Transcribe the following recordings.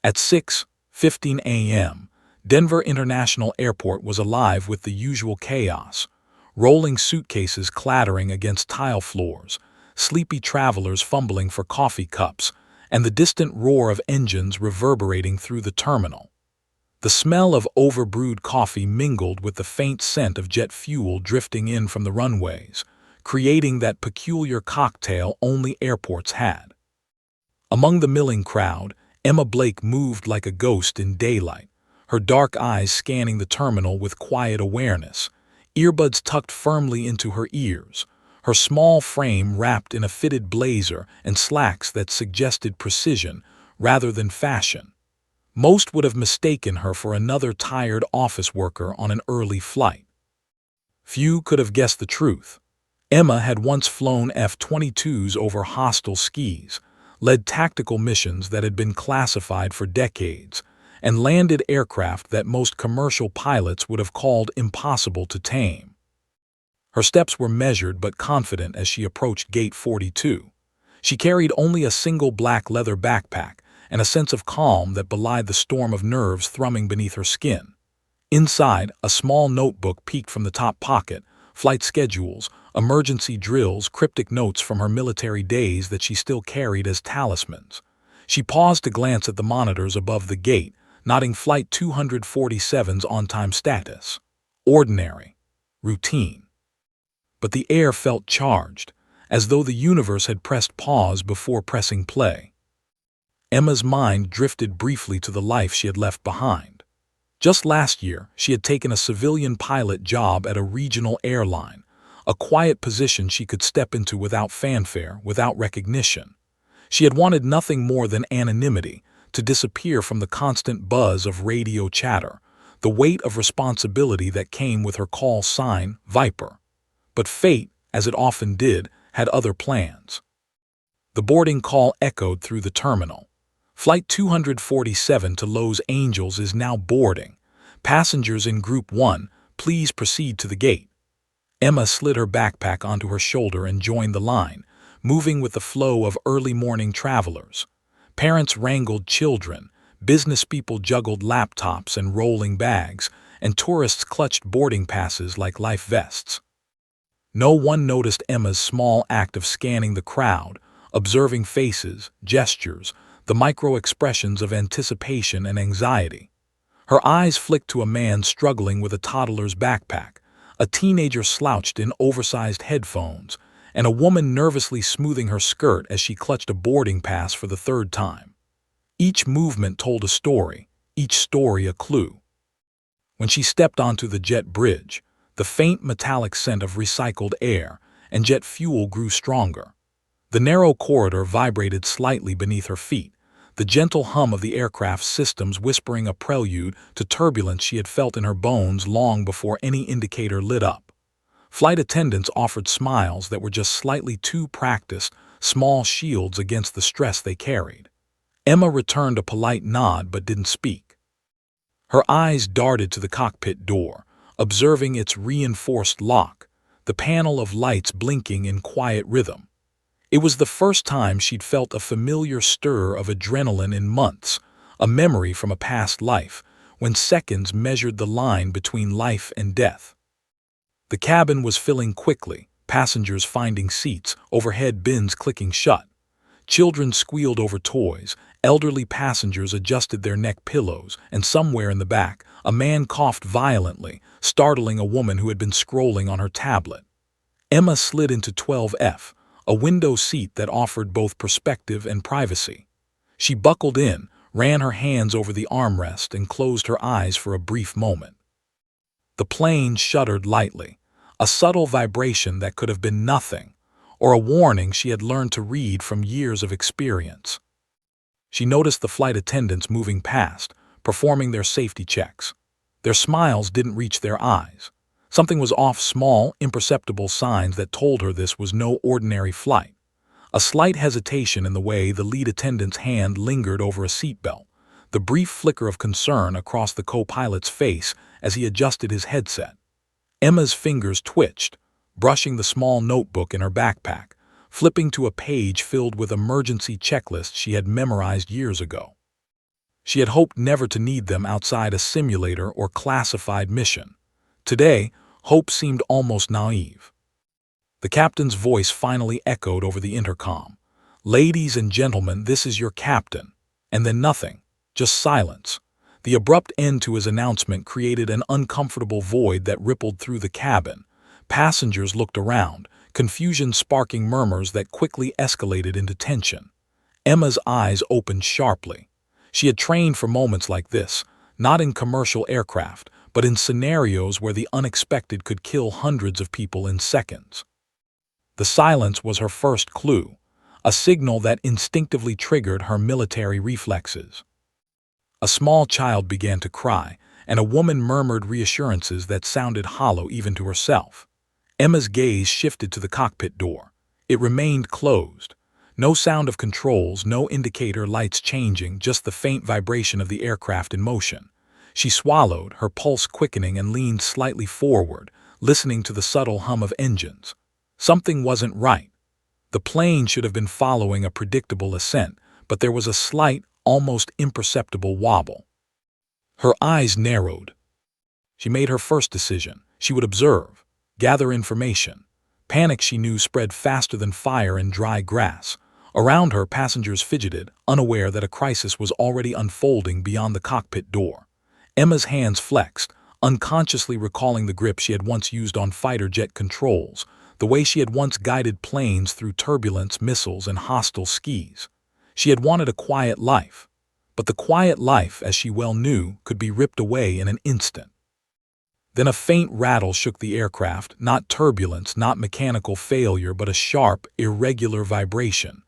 At 6:15 a.m., Denver International Airport was alive with the usual chaos: rolling suitcases clattering against tile floors, sleepy travelers fumbling for coffee cups, and the distant roar of engines reverberating through the terminal. The smell of overbrewed coffee mingled with the faint scent of jet fuel drifting in from the runways, creating that peculiar cocktail only airports had. Among the milling crowd, Emma Blake moved like a ghost in daylight, her dark eyes scanning the terminal with quiet awareness, earbuds tucked firmly into her ears, her small frame wrapped in a fitted blazer and slacks that suggested precision rather than fashion. Most would have mistaken her for another tired office worker on an early flight. Few could have guessed the truth. Emma had once flown F-22s over hostile skies, led tactical missions that had been classified for decades, and landed aircraft that most commercial pilots would have called impossible to tame. Her steps were measured but confident as she approached Gate 42. She carried only a single black leather backpack and a sense of calm that belied the storm of nerves thrumming beneath her skin. Inside, a small notebook peeked from the top pocket, flight schedules, emergency drills, cryptic notes from her military days that she still carried as talismans. She paused to glance at the monitors above the gate, noting Flight 247's on-time status. Ordinary. Routine. But the air felt charged, as though the universe had pressed pause before pressing play. Emma's mind drifted briefly to the life she had left behind. Just last year, she had taken a civilian pilot job at a regional airline, a quiet position she could step into without fanfare, without recognition. She had wanted nothing more than anonymity, to disappear from the constant buzz of radio chatter, the weight of responsibility that came with her call sign, VIPER. But fate, as it often did, had other plans. The boarding call echoed through the terminal. Flight 247 to Los Angeles is now boarding. Passengers in Group 1, please proceed to the gate. Emma slid her backpack onto her shoulder and joined the line, moving with the flow of early morning travelers. Parents wrangled children, business people juggled laptops and rolling bags, and tourists clutched boarding passes like life vests. No one noticed Emma's small act of scanning the crowd, observing faces, gestures, the micro-expressions of anticipation and anxiety. Her eyes flicked to a man struggling with a toddler's backpack, a teenager slouched in oversized headphones, and a woman nervously smoothing her skirt as she clutched a boarding pass for the third time. Each movement told a story, each story a clue. When she stepped onto the jet bridge, the faint metallic scent of recycled air and jet fuel grew stronger. The narrow corridor vibrated slightly beneath her feet, the gentle hum of the aircraft's systems whispering a prelude to turbulence she had felt in her bones long before any indicator lit up. Flight attendants offered smiles that were just slightly too practiced, small shields against the stress they carried. Emma returned a polite nod but didn't speak. Her eyes darted to the cockpit door, observing its reinforced lock, the panel of lights blinking in quiet rhythm. It was the first time she'd felt a familiar stir of adrenaline in months, a memory from a past life, when seconds measured the line between life and death. The cabin was filling quickly, passengers finding seats, overhead bins clicking shut. Children squealed over toys, elderly passengers adjusted their neck pillows, and somewhere in the back, a man coughed violently, startling a woman who had been scrolling on her tablet. Emma slid into 12F, a window seat that offered both perspective and privacy. She buckled in, ran her hands over the armrest, and closed her eyes for a brief moment. The plane shuddered lightly, a subtle vibration that could have been nothing, or a warning she had learned to read from years of experience. She noticed the flight attendants moving past, performing their safety checks. Their smiles didn't reach their eyes. Something was off, small, imperceptible signs that told her this was no ordinary flight. A slight hesitation in the way the lead attendant's hand lingered over a seatbelt, the brief flicker of concern across the co-pilot's face as he adjusted his headset. Emma's fingers twitched, brushing the small notebook in her backpack, flipping to a page filled with emergency checklists she had memorized years ago. She had hoped never to need them outside a simulator or classified mission. Today, hope seemed almost naive. The captain's voice finally echoed over the intercom. "Ladies and gentlemen, this is your captain." And then nothing, just silence. The abrupt end to his announcement created an uncomfortable void that rippled through the cabin. Passengers looked around, confusion sparking murmurs that quickly escalated into tension. Emma's eyes opened sharply. She had trained for moments like this, not in commercial aircraft, but in scenarios where the unexpected could kill hundreds of people in seconds. The silence was her first clue, a signal that instinctively triggered her military reflexes. A small child began to cry, and a woman murmured reassurances that sounded hollow even to herself. Emma's gaze shifted to the cockpit door. It remained closed. No sound of controls, no indicator lights changing, just the faint vibration of the aircraft in motion. She swallowed, her pulse quickening, and leaned slightly forward, listening to the subtle hum of engines. Something wasn't right. The plane should have been following a predictable ascent, but there was a slight, almost imperceptible wobble. Her eyes narrowed. She made her first decision. She would observe, gather information. Panic, she knew, spread faster than fire in dry grass. Around her, passengers fidgeted, unaware that a crisis was already unfolding beyond the cockpit door. Emma's hands flexed, unconsciously recalling the grip she had once used on fighter jet controls, the way she had once guided planes through turbulence, missiles, and hostile skies. She had wanted a quiet life, but the quiet life, as she well knew, could be ripped away in an instant. Then a faint rattle shook the aircraft, not turbulence, not mechanical failure, but a sharp, irregular vibration.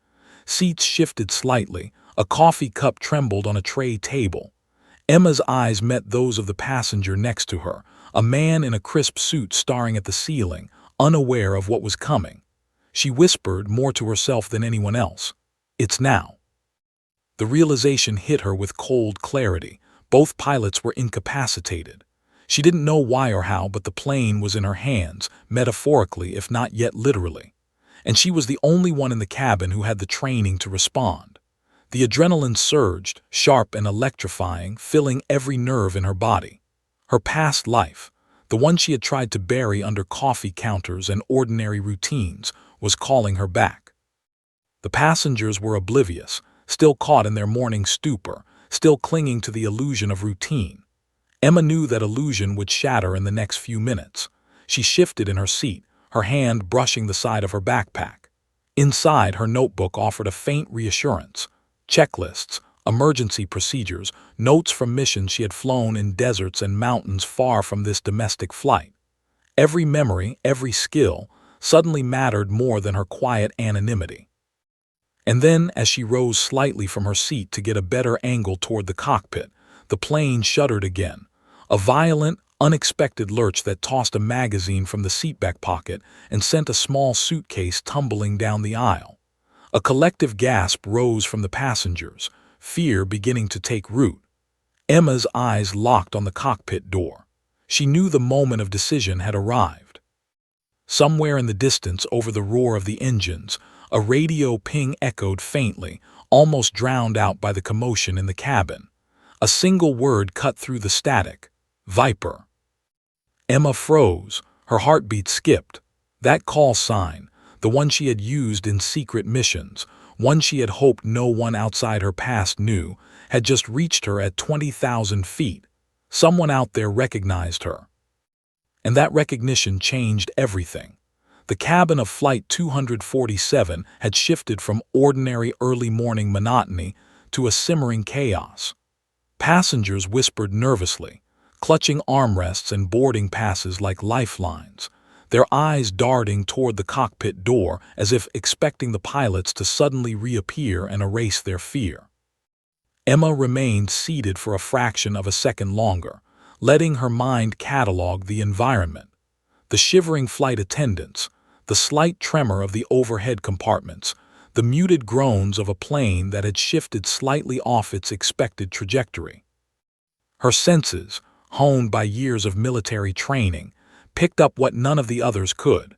Seats shifted slightly, a coffee cup trembled on a tray table. Emma's eyes met those of the passenger next to her, a man in a crisp suit staring at the ceiling, unaware of what was coming. She whispered, more to herself than anyone else, "It's now." The realization hit her with cold clarity. Both pilots were incapacitated. She didn't know why or how, but the plane was in her hands, metaphorically if not yet literally. And she was the only one in the cabin who had the training to respond. The adrenaline surged, sharp and electrifying, filling every nerve in her body. Her past life, the one she had tried to bury under coffee counters and ordinary routines, was calling her back. The passengers were oblivious, still caught in their morning stupor, still clinging to the illusion of routine. Emma knew that illusion would shatter in the next few minutes. She shifted in her seat, her hand brushing the side of her backpack. Inside, her notebook offered a faint reassurance. Checklists, emergency procedures, notes from missions she had flown in deserts and mountains far from this domestic flight. Every memory, every skill, suddenly mattered more than her quiet anonymity. And then, as she rose slightly from her seat to get a better angle toward the cockpit, the plane shuddered again. A violent, unexpected lurch that tossed a magazine from the seatback pocket and sent a small suitcase tumbling down the aisle. A collective gasp rose from the passengers, fear beginning to take root. Emma's eyes locked on the cockpit door. She knew the moment of decision had arrived. Somewhere in the distance, over the roar of the engines, a radio ping echoed faintly, almost drowned out by the commotion in the cabin. A single word cut through the static: VIPER. Emma froze, her heartbeat skipped. That call sign, the one she had used in secret missions, one she had hoped no one outside her past knew, had just reached her at 20,000 feet. Someone out there recognized her. And that recognition changed everything. The cabin of Flight 247 had shifted from ordinary early morning monotony to a simmering chaos. Passengers whispered nervously, clutching armrests and boarding passes like lifelines, their eyes darting toward the cockpit door as if expecting the pilots to suddenly reappear and erase their fear. Emma remained seated for a fraction of a second longer, letting her mind catalog the environment. The shivering flight attendants, the slight tremor of the overhead compartments, the muted groans of a plane that had shifted slightly off its expected trajectory. Her senses, honed by years of military training, picked up what none of the others could.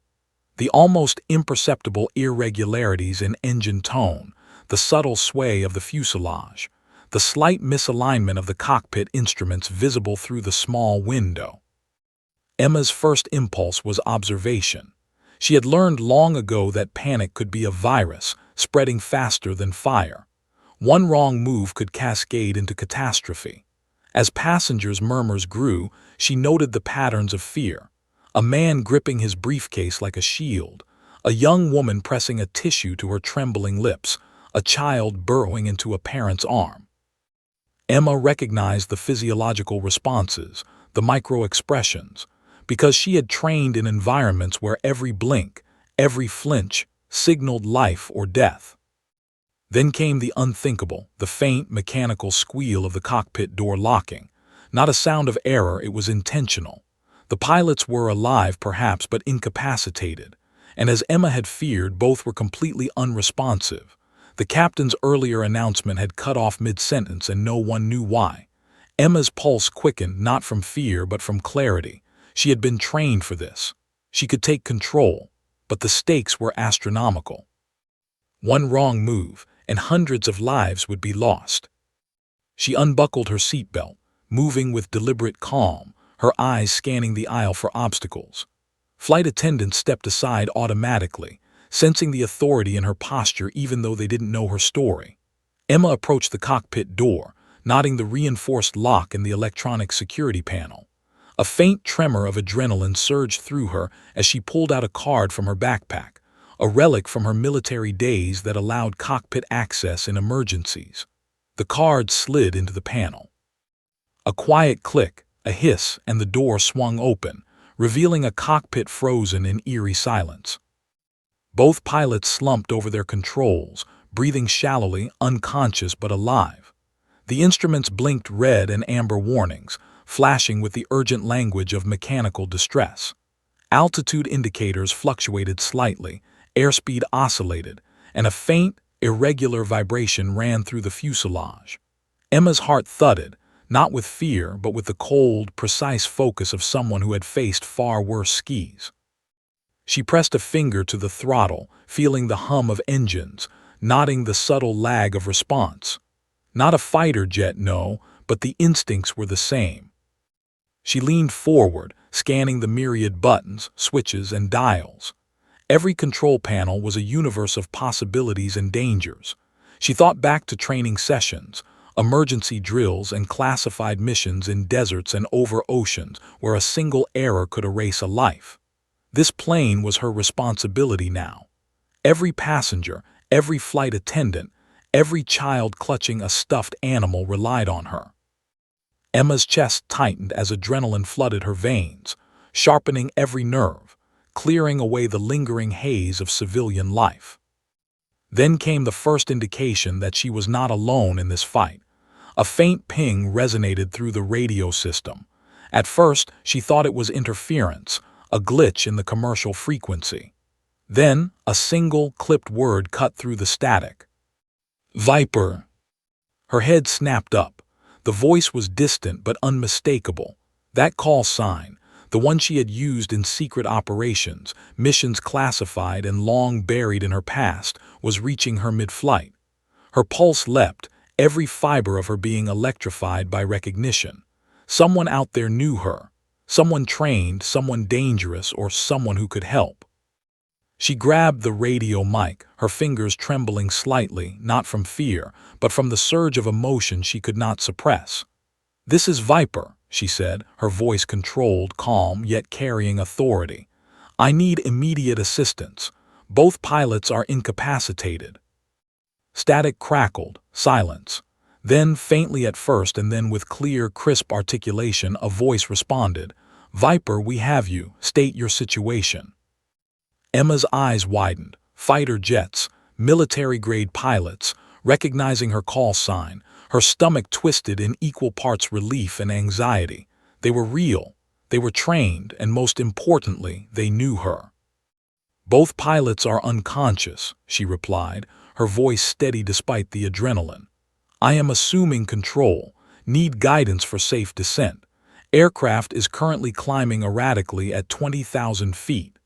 The almost imperceptible irregularities in engine tone, the subtle sway of the fuselage, the slight misalignment of the cockpit instruments visible through the small window. Emma's first impulse was observation. She had learned long ago that panic could be a virus, spreading faster than fire. One wrong move could cascade into catastrophe. As passengers' murmurs grew, she noted the patterns of fear. A man gripping his briefcase like a shield, a young woman pressing a tissue to her trembling lips, a child burrowing into a parent's arm. Emma recognized the physiological responses, the micro-expressions, because she had trained in environments where every blink, every flinch, signaled life or death. Then came the unthinkable, the faint, mechanical squeal of the cockpit door locking. Not a sound of error, it was intentional. The pilots were alive, perhaps, but incapacitated. And as Emma had feared, both were completely unresponsive. The captain's earlier announcement had cut off mid-sentence, and no one knew why. Emma's pulse quickened, not from fear, but from clarity. She had been trained for this. She could take control, but the stakes were astronomical. One wrong move, and hundreds of lives would be lost. She unbuckled her seatbelt, moving with deliberate calm, her eyes scanning the aisle for obstacles. Flight attendants stepped aside automatically, sensing the authority in her posture even though they didn't know her story. Emma approached the cockpit door, nodding the reinforced lock in the electronic security panel. A faint tremor of adrenaline surged through her as she pulled out a card from her backpack, a relic from her military days that allowed cockpit access in emergencies. The card slid into the panel. A quiet click, a hiss, and the door swung open, revealing a cockpit frozen in eerie silence. Both pilots slumped over their controls, breathing shallowly, unconscious but alive. The instruments blinked red and amber warnings, flashing with the urgent language of mechanical distress. Altitude indicators fluctuated slightly, airspeed oscillated, and a faint, irregular vibration ran through the fuselage. Emma's heart thudded, not with fear but with the cold, precise focus of someone who had faced far worse skis. She pressed a finger to the throttle, feeling the hum of engines, noting the subtle lag of response. Not a fighter jet, no, but the instincts were the same. She leaned forward, scanning the myriad buttons, switches, and dials. Every control panel was a universe of possibilities and dangers. She thought back to training sessions, emergency drills, and classified missions in deserts and over oceans where a single error could erase a life. This plane was her responsibility now. Every passenger, every flight attendant, every child clutching a stuffed animal relied on her. Emma's chest tightened as adrenaline flooded her veins, sharpening every nerve, clearing away the lingering haze of civilian life. Then came the first indication that she was not alone in this fight. A faint ping resonated through the radio system. At first, she thought it was interference, a glitch in the commercial frequency. Then, a single, clipped word cut through the static. VIPER. Her head snapped up. The voice was distant but unmistakable. That call sign, the one she had used in secret operations, missions classified and long buried in her past, was reaching her mid-flight. Her pulse leapt, every fiber of her being electrified by recognition. Someone out there knew her. Someone trained, someone dangerous, or someone who could help. She grabbed the radio mic, her fingers trembling slightly, not from fear, but from the surge of emotion she could not suppress. "This is VIPER," she said, her voice controlled, calm, yet carrying authority. "I need immediate assistance. Both pilots are incapacitated." Static crackled, silence. Then, faintly at first and then with clear, crisp articulation, a voice responded, "VIPER, we have you. State your situation." Emma's eyes widened. Fighter jets, military-grade pilots. Recognizing her call sign, her stomach twisted in equal parts relief and anxiety. They were real, they were trained, and most importantly, they knew her. "Both pilots are unconscious," she replied, her voice steady despite the adrenaline. "I am assuming control. Need guidance for safe descent. Aircraft is currently climbing erratically at 20,000 feet.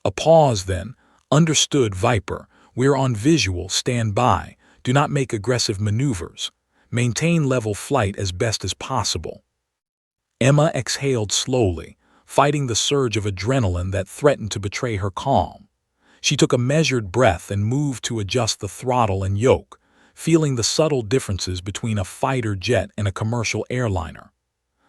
A pause then. "Understood, VIPER. We're on visual, stand by. Do not make aggressive maneuvers." Maintain level flight as best as possible. Emma exhaled slowly, fighting the surge of adrenaline that threatened to betray her calm. She took a measured breath and moved to adjust the throttle and yoke, feeling the subtle differences between a fighter jet and a commercial airliner.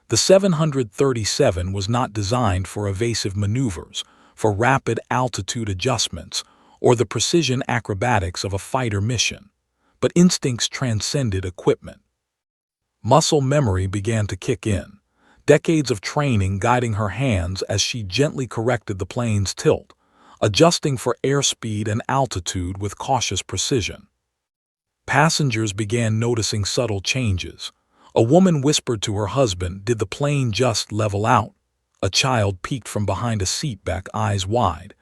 The 737 was not designed for evasive maneuvers, for rapid altitude adjustments, or the precision acrobatics of a fighter mission, but instincts transcended equipment. Muscle memory began to kick in, decades of training guiding her hands as she gently corrected the plane's tilt, adjusting for airspeed and altitude with cautious precision. Passengers began noticing subtle changes. A woman whispered to her husband, "Did the plane just level out?" A child peeked from behind a seatback, eyes wide.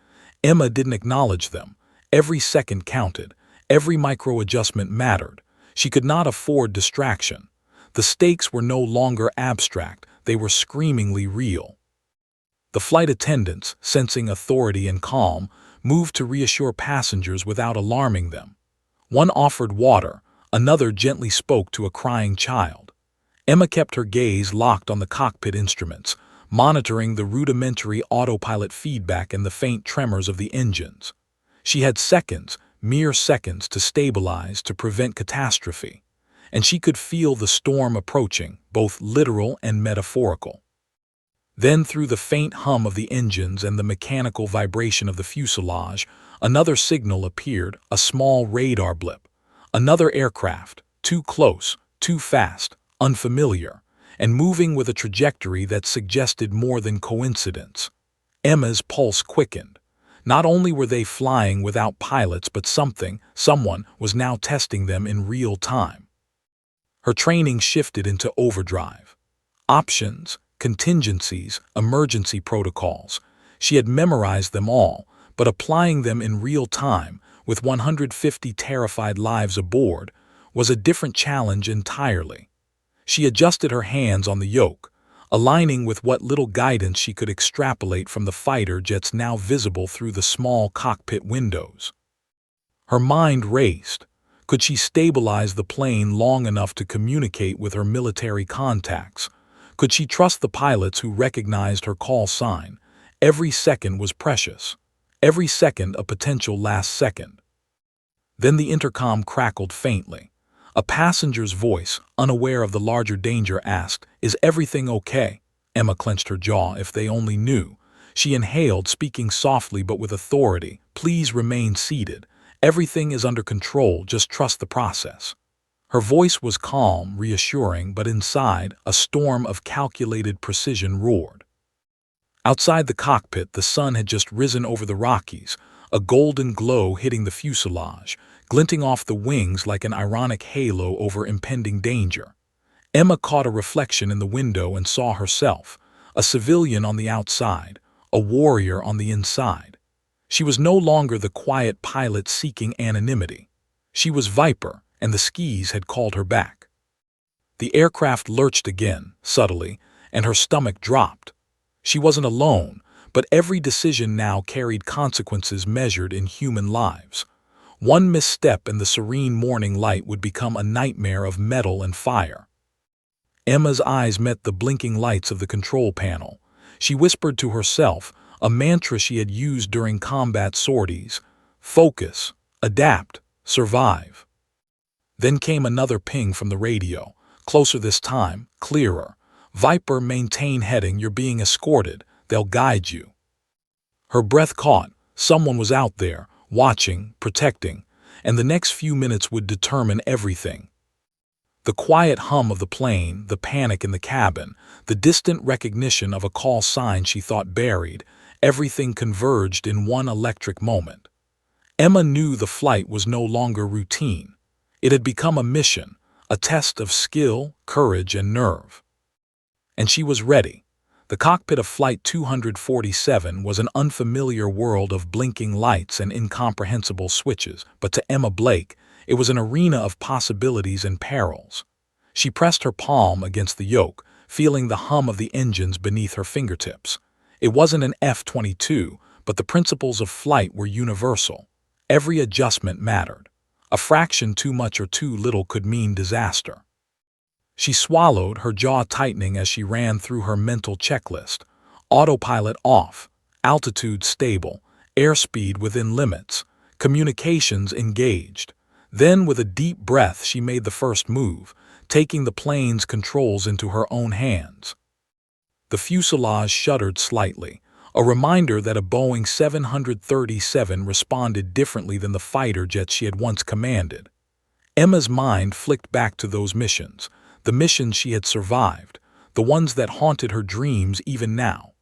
Emma didn't acknowledge them. Every second counted. Every micro-adjustment mattered. She could not afford distraction. The stakes were no longer abstract, they were screamingly real. The flight attendants, sensing authority and calm, moved to reassure passengers without alarming them. One offered water, another gently spoke to a crying child. Emma kept her gaze locked on the cockpit instruments, monitoring the rudimentary autopilot feedback and the faint tremors of the engines. She had seconds, mere seconds, to stabilize, to prevent catastrophe, and she could feel the storm approaching, both literal and metaphorical. Then, through the faint hum of the engines and the mechanical vibration of the fuselage, another signal appeared, a small radar blip. Another aircraft, too close, too fast, unfamiliar, and moving with a trajectory that suggested more than coincidence. Emma's pulse quickened. Not only were they flying without pilots, but someone was now testing them in real time. Her training shifted into overdrive. Options, contingencies, emergency protocols. She had memorized them all, but applying them in real time, with 150 terrified lives aboard, was a different challenge entirely. She adjusted her hands on the yoke, aligning with what little guidance she could extrapolate from the fighter jets now visible through the small cockpit windows. Her mind raced. Could she stabilize the plane long enough to communicate with her military contacts? Could she trust the pilots who recognized her call sign? Every second was precious. Every second a potential last second. Then the intercom crackled faintly. A passenger's voice, unaware of the larger danger, asked, "Is everything okay?" Emma clenched her jaw. If they only knew. She inhaled, speaking softly but with authority. "Please remain seated. Everything is under control. Just trust the process." Her voice was calm, reassuring, but inside, a storm of calculated precision roared. Outside the cockpit, the sun had just risen over the Rockies, a golden glow hitting the fuselage, glinting off the wings like an ironic halo over impending danger. Emma caught a reflection in the window and saw herself, a civilian on the outside, a warrior on the inside. She was no longer the quiet pilot seeking anonymity. She was VIPER, and the skis had called her back. The aircraft lurched again, subtly, and her stomach dropped. She wasn't alone, but every decision now carried consequences measured in human lives. One misstep in the serene morning light would become a nightmare of metal and fire. Emma's eyes met the blinking lights of the control panel. She whispered to herself, a mantra she had used during combat sorties: focus, adapt, survive. Then came another ping from the radio, closer this time, clearer. "VIPER, maintain heading, you're being escorted, they'll guide you." Her breath caught. Someone was out there, watching, protecting, and the next few minutes would determine everything. The quiet hum of the plane, the panic in the cabin, the distant recognition of a call sign she thought buried, everything converged in one electric moment. Emma knew the flight was no longer routine. It had become a mission, a test of skill, courage, and nerve. And she was ready. The cockpit of Flight 247 was an unfamiliar world of blinking lights and incomprehensible switches, but to Emma Blake, it was an arena of possibilities and perils. She pressed her palm against the yoke, feeling the hum of the engines beneath her fingertips. It wasn't an F-22, but the principles of flight were universal. Every adjustment mattered. A fraction too much or too little could mean disaster. She swallowed, her jaw tightening as she ran through her mental checklist. Autopilot off, altitude stable, airspeed within limits, communications engaged. Then, with a deep breath, she made the first move, taking the plane's controls into her own hands. The fuselage shuddered slightly, a reminder that a Boeing 737 responded differently than the fighter jets she had once commanded. Emma's mind flicked back to those missions, the missions she had survived, the ones that haunted her dreams even now.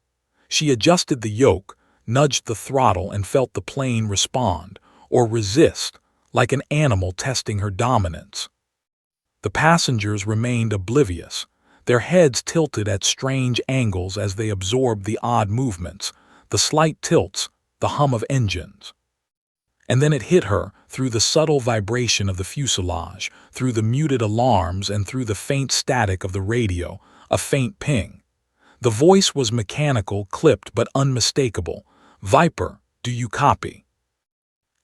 She adjusted the yoke, nudged the throttle, and felt the plane respond, or resist, like an animal testing her dominance. The passengers remained oblivious, their heads tilted at strange angles as they absorbed the odd movements, the slight tilts, the hum of engines. And then it hit her, through the subtle vibration of the fuselage, through the muted alarms, and through the faint static of the radio, a faint ping. The voice was mechanical, clipped but unmistakable. "Viper, do you copy?"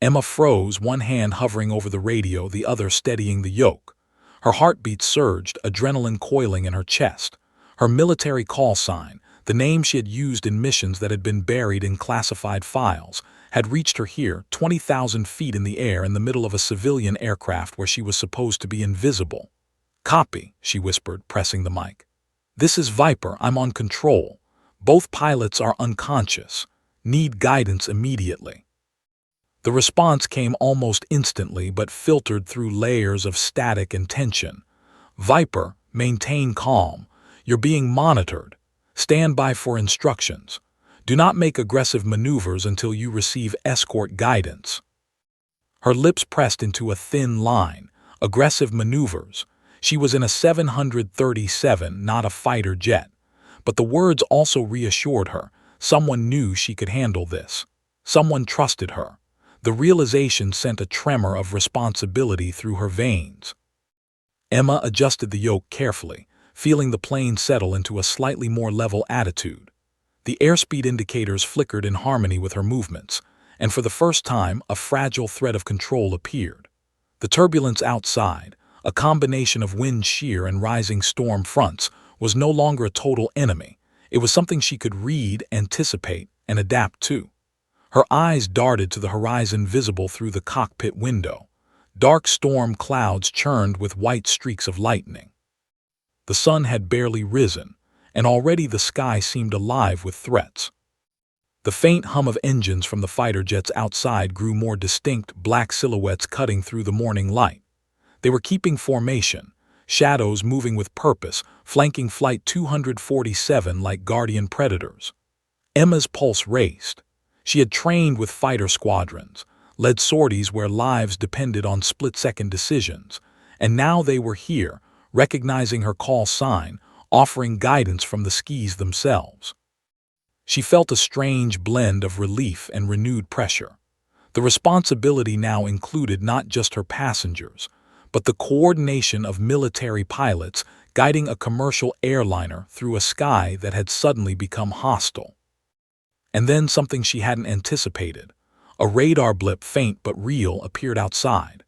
Emma froze, one hand hovering over the radio, the other steadying the yoke. Her heartbeat surged, adrenaline coiling in her chest. Her military call sign, the name she had used in missions that had been buried in classified files, had reached her here, 20,000 feet in the air in the middle of a civilian aircraft where she was supposed to be invisible. "Copy," she whispered, pressing the mic. "This is Viper, I'm on control. Both pilots are unconscious. Need guidance immediately." The response came almost instantly, but filtered through layers of static and tension. "Viper, maintain calm. You're being monitored. Stand by for instructions. Do not make aggressive maneuvers until you receive escort guidance." Her lips pressed into a thin line. Aggressive maneuvers. She was in a 737, not a fighter jet. But the words also reassured her. Someone knew she could handle this. Someone trusted her. The realization sent a tremor of responsibility through her veins. Emma adjusted the yoke carefully, feeling the plane settle into a slightly more level attitude. The airspeed indicators flickered in harmony with her movements, and for the first time, a fragile thread of control appeared. The turbulence outside, a combination of wind shear and rising storm fronts, was no longer a total enemy. It was something she could read, anticipate, and adapt to. Her eyes darted to the horizon visible through the cockpit window. Dark storm clouds churned with white streaks of lightning. The sun had barely risen, and already the sky seemed alive with threats. The faint hum of engines from the fighter jets outside grew more distinct, black silhouettes cutting through the morning light. They were keeping formation, shadows moving with purpose, flanking Flight 247 like guardian predators. Emma's pulse raced. She had trained with fighter squadrons, led sorties where lives depended on split-second decisions, and now they were here, recognizing her call sign, offering guidance from the skis themselves. She felt a strange blend of relief and renewed pressure. The responsibility now included not just her passengers, but the coordination of military pilots guiding a commercial airliner through a sky that had suddenly become hostile. And then something she hadn't anticipated. A radar blip, faint but real, appeared outside.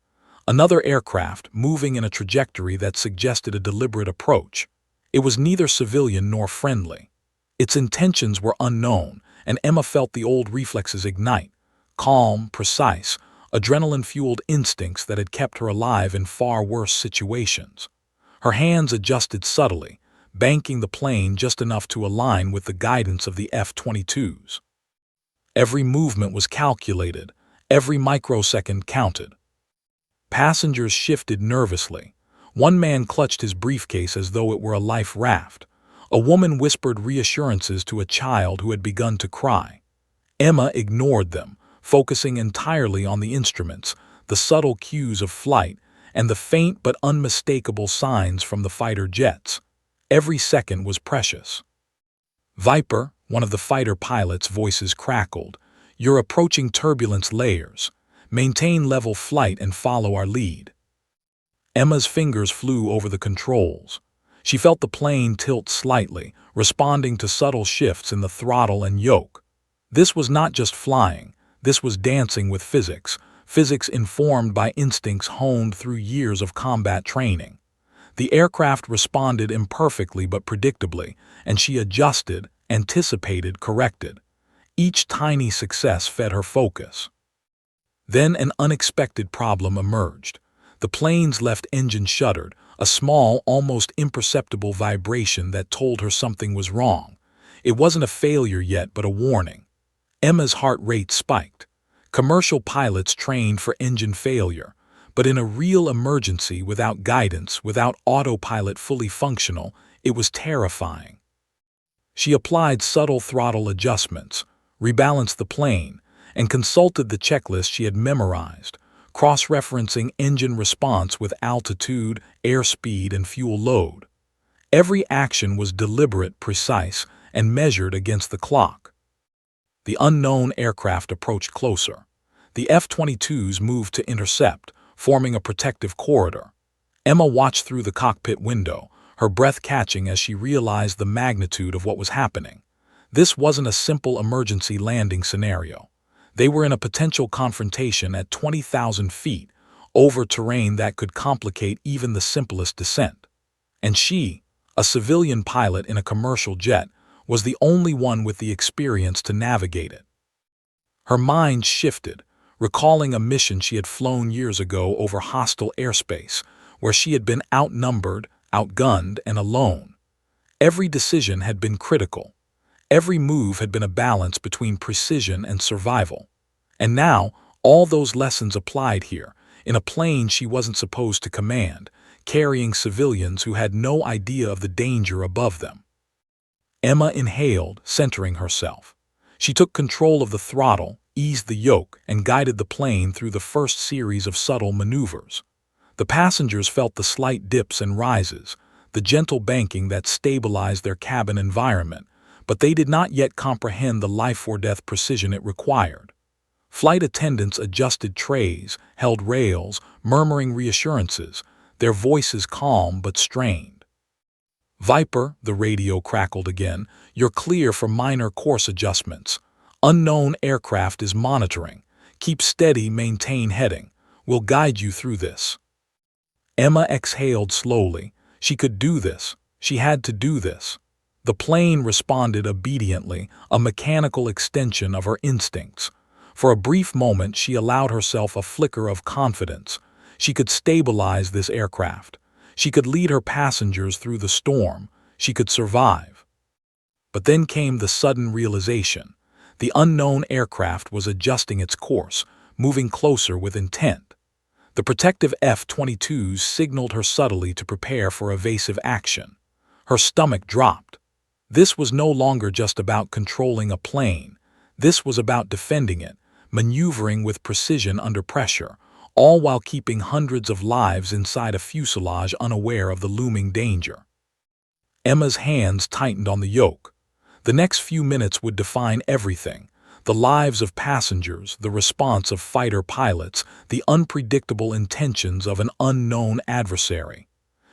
Another aircraft, moving in a trajectory that suggested a deliberate approach. It was neither civilian nor friendly. Its intentions were unknown, and Emma felt the old reflexes ignite. Calm, precise, adrenaline-fueled instincts that had kept her alive in far worse situations. Her hands adjusted subtly, banking the plane just enough to align with the guidance of the F-22s. Every movement was calculated, every microsecond counted. Passengers shifted nervously. One man clutched his briefcase as though it were a life raft. A woman whispered reassurances to a child who had begun to cry. Emma ignored them, focusing entirely on the instruments, the subtle cues of flight, and the faint but unmistakable signs from the fighter jets. Every second was precious. "Viper," one of the fighter pilots' voices crackled, "you're approaching turbulence layers. Maintain level flight and follow our lead." Emma's fingers flew over the controls. She felt the plane tilt slightly, responding to subtle shifts in the throttle and yoke. This was not just flying, this was dancing with physics, physics informed by instincts honed through years of combat training. The aircraft responded imperfectly but predictably, and she adjusted, anticipated, corrected. Each tiny success fed her focus. Then an unexpected problem emerged. The plane's left engine shuddered, a small, almost imperceptible vibration that told her something was wrong. It wasn't a failure yet, but a warning. Emma's heart rate spiked. Commercial pilots trained for engine failure, but in a real emergency without guidance, without autopilot fully functional, it was terrifying. She applied subtle throttle adjustments, rebalanced the plane, and consulted the checklist she had memorized, cross-referencing engine response with altitude, airspeed, and fuel load. Every action was deliberate, precise, and measured against the clock. The unknown aircraft approached closer. The F-22s moved to intercept, forming a protective corridor. Emma watched through the cockpit window, her breath catching as she realized the magnitude of what was happening. This wasn't a simple emergency landing scenario. They were in a potential confrontation at 20,000 feet, over terrain that could complicate even the simplest descent. And she, a civilian pilot in a commercial jet, was the only one with the experience to navigate it. Her mind shifted, recalling a mission she had flown years ago over hostile airspace, where she had been outnumbered, outgunned, and alone. Every decision had been critical. Every move had been a balance between precision and survival. And now, all those lessons applied here, in a plane she wasn't supposed to command, carrying civilians who had no idea of the danger above them. Emma inhaled, centering herself. She took control of the throttle, eased the yoke, and guided the plane through the first series of subtle maneuvers. The passengers felt the slight dips and rises, the gentle banking that stabilized their cabin environment, but they did not yet comprehend the life-or-death precision it required. Flight attendants adjusted trays, held rails, murmuring reassurances, their voices calm but strained. "Viper," the radio crackled again, "you're clear for minor course adjustments. Unknown aircraft is monitoring. Keep steady, maintain heading. We'll guide you through this." Emma exhaled slowly. She could do this. She had to do this. The plane responded obediently, a mechanical extension of her instincts. For a brief moment, she allowed herself a flicker of confidence. She could stabilize this aircraft. She could lead her passengers through the storm. She could survive. But then came the sudden realization. The unknown aircraft was adjusting its course, moving closer with intent. The protective F-22s signaled her subtly to prepare for evasive action. Her stomach dropped. This was no longer just about controlling a plane. This was about defending it, maneuvering with precision under pressure, all while keeping hundreds of lives inside a fuselage unaware of the looming danger. Emma's hands tightened on the yoke. The next few minutes would define everything: the lives of passengers, the response of fighter pilots, the unpredictable intentions of an unknown adversary.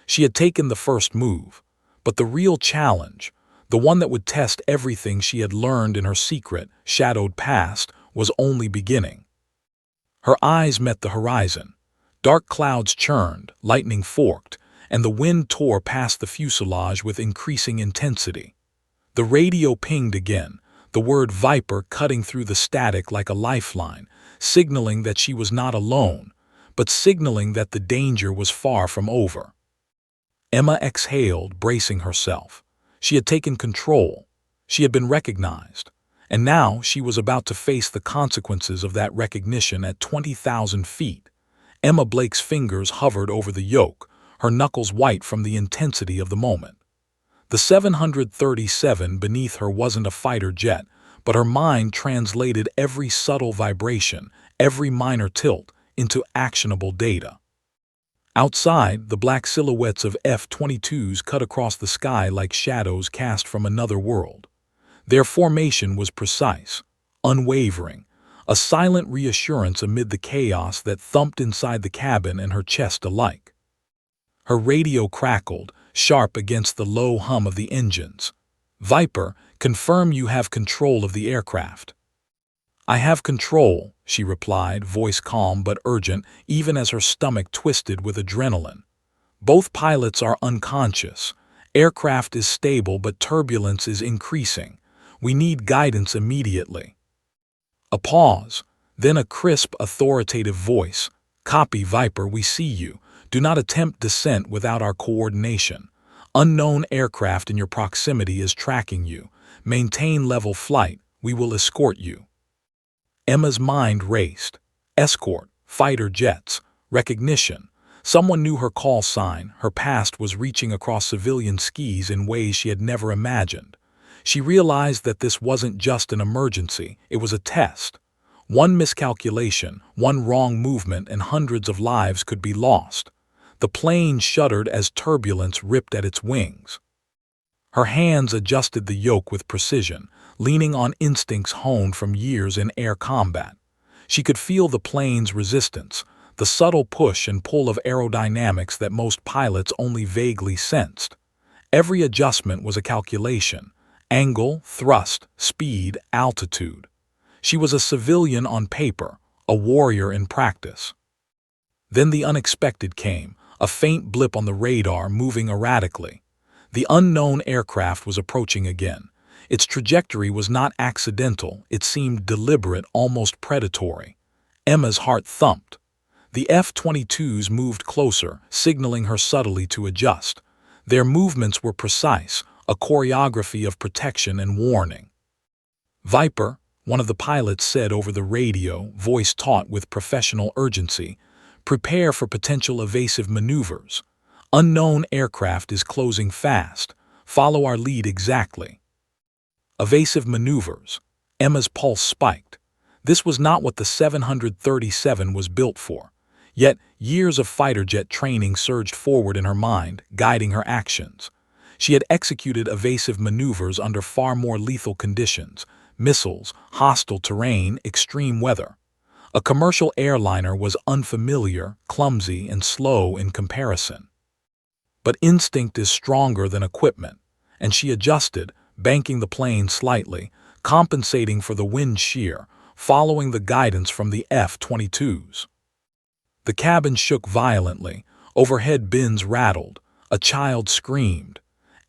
She had taken the first move, but the real challenge, the one that would test everything she had learned in her secret, shadowed past, was only beginning. Her eyes met the horizon. Dark clouds churned, lightning forked, and the wind tore past the fuselage with increasing intensity. The radio pinged again, the word Viper cutting through the static like a lifeline, signaling that she was not alone, but signaling that the danger was far from over. Emma exhaled, bracing herself. She had taken control. She had been recognized. And now she was about to face the consequences of that recognition at 20,000 feet. Emma Blake's fingers hovered over the yoke, her knuckles white from the intensity of the moment. The 737 beneath her wasn't a fighter jet, but her mind translated every subtle vibration, every minor tilt, into actionable data. Outside, the black silhouettes of F-22s cut across the sky like shadows cast from another world. Their formation was precise, unwavering, a silent reassurance amid the chaos that thumped inside the cabin and her chest alike. Her radio crackled, sharp against the low hum of the engines. "Viper, confirm you have control of the aircraft." "I have control," she replied, voice calm but urgent, even as her stomach twisted with adrenaline. Both pilots are unconscious. Aircraft is stable, but turbulence is increasing. We need guidance immediately. A pause, then a crisp, authoritative voice. Copy, Viper, we see you. Do not attempt descent without our coordination. Unknown aircraft in your proximity is tracking you. Maintain level flight. We will escort you. Emma's mind raced. Escort, fighter jets, recognition. Someone knew her call sign. Her past was reaching across civilian skies in ways she had never imagined. She realized that this wasn't just an emergency, it was a test. One miscalculation, one wrong movement, and hundreds of lives could be lost. The plane shuddered as turbulence ripped at its wings. Her hands adjusted the yoke with precision, leaning on instincts honed from years in air combat. She could feel the plane's resistance, the subtle push and pull of aerodynamics that most pilots only vaguely sensed. Every adjustment was a calculation: angle, thrust, speed, altitude. She was a civilian on paper, a warrior in practice. Then the unexpected came, a faint blip on the radar moving erratically. The unknown aircraft was approaching again. Its trajectory was not accidental, it seemed deliberate, almost predatory. Emma's heart thumped. The F-22s moved closer, signaling her subtly to adjust. Their movements were precise, a choreography of protection and warning. "Viper," one of the pilots said over the radio, voice taut with professional urgency, "prepare for potential evasive maneuvers. Unknown aircraft is closing fast. Follow our lead exactly." Evasive maneuvers. Emma's pulse spiked. This was not what the 737 was built for. Yet, years of fighter jet training surged forward in her mind, guiding her actions. She had executed evasive maneuvers under far more lethal conditions: missiles, hostile terrain, extreme weather. A commercial airliner was unfamiliar, clumsy, and slow in comparison. But instinct is stronger than equipment, and she adjusted, banking the plane slightly, compensating for the wind shear, following the guidance from the F-22s. The cabin shook violently, overhead bins rattled, a child screamed.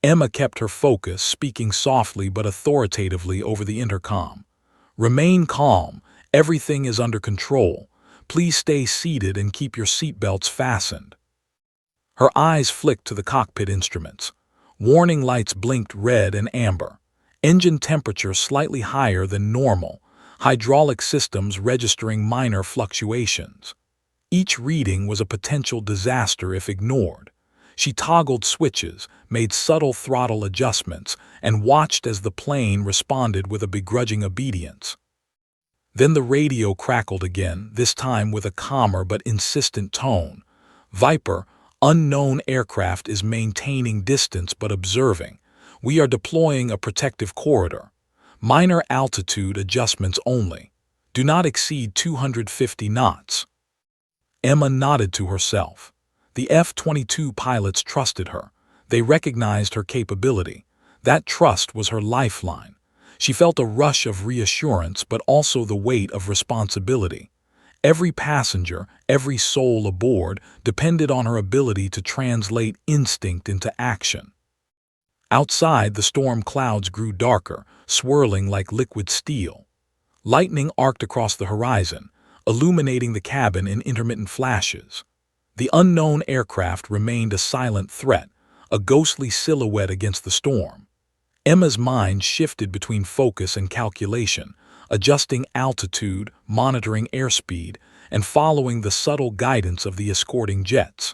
Emma kept her focus, speaking softly but authoritatively over the intercom. "Remain calm, everything is under control. Please stay seated and keep your seatbelts fastened." Her eyes flicked to the cockpit instruments. Warning lights blinked red and amber. Engine temperature slightly higher than normal, hydraulic systems registering minor fluctuations. Each reading was a potential disaster if ignored. She toggled switches, made subtle throttle adjustments, and watched as the plane responded with a begrudging obedience. Then the radio crackled again, this time with a calmer but insistent tone. "Viper, unknown aircraft is maintaining distance but observing. We are deploying a protective corridor. Minor altitude adjustments only. Do not exceed 250 knots." Emma nodded to herself. The F-22 pilots trusted her. They recognized her capability. That trust was her lifeline. She felt a rush of reassurance, but also the weight of responsibility. Every passenger, every soul aboard, depended on her ability to translate instinct into action. Outside, the storm clouds grew darker, swirling like liquid steel. Lightning arced across the horizon, illuminating the cabin in intermittent flashes. The unknown aircraft remained a silent threat, a ghostly silhouette against the storm. Emma's mind shifted between focus and calculation, adjusting altitude, monitoring airspeed, and following the subtle guidance of the escorting jets.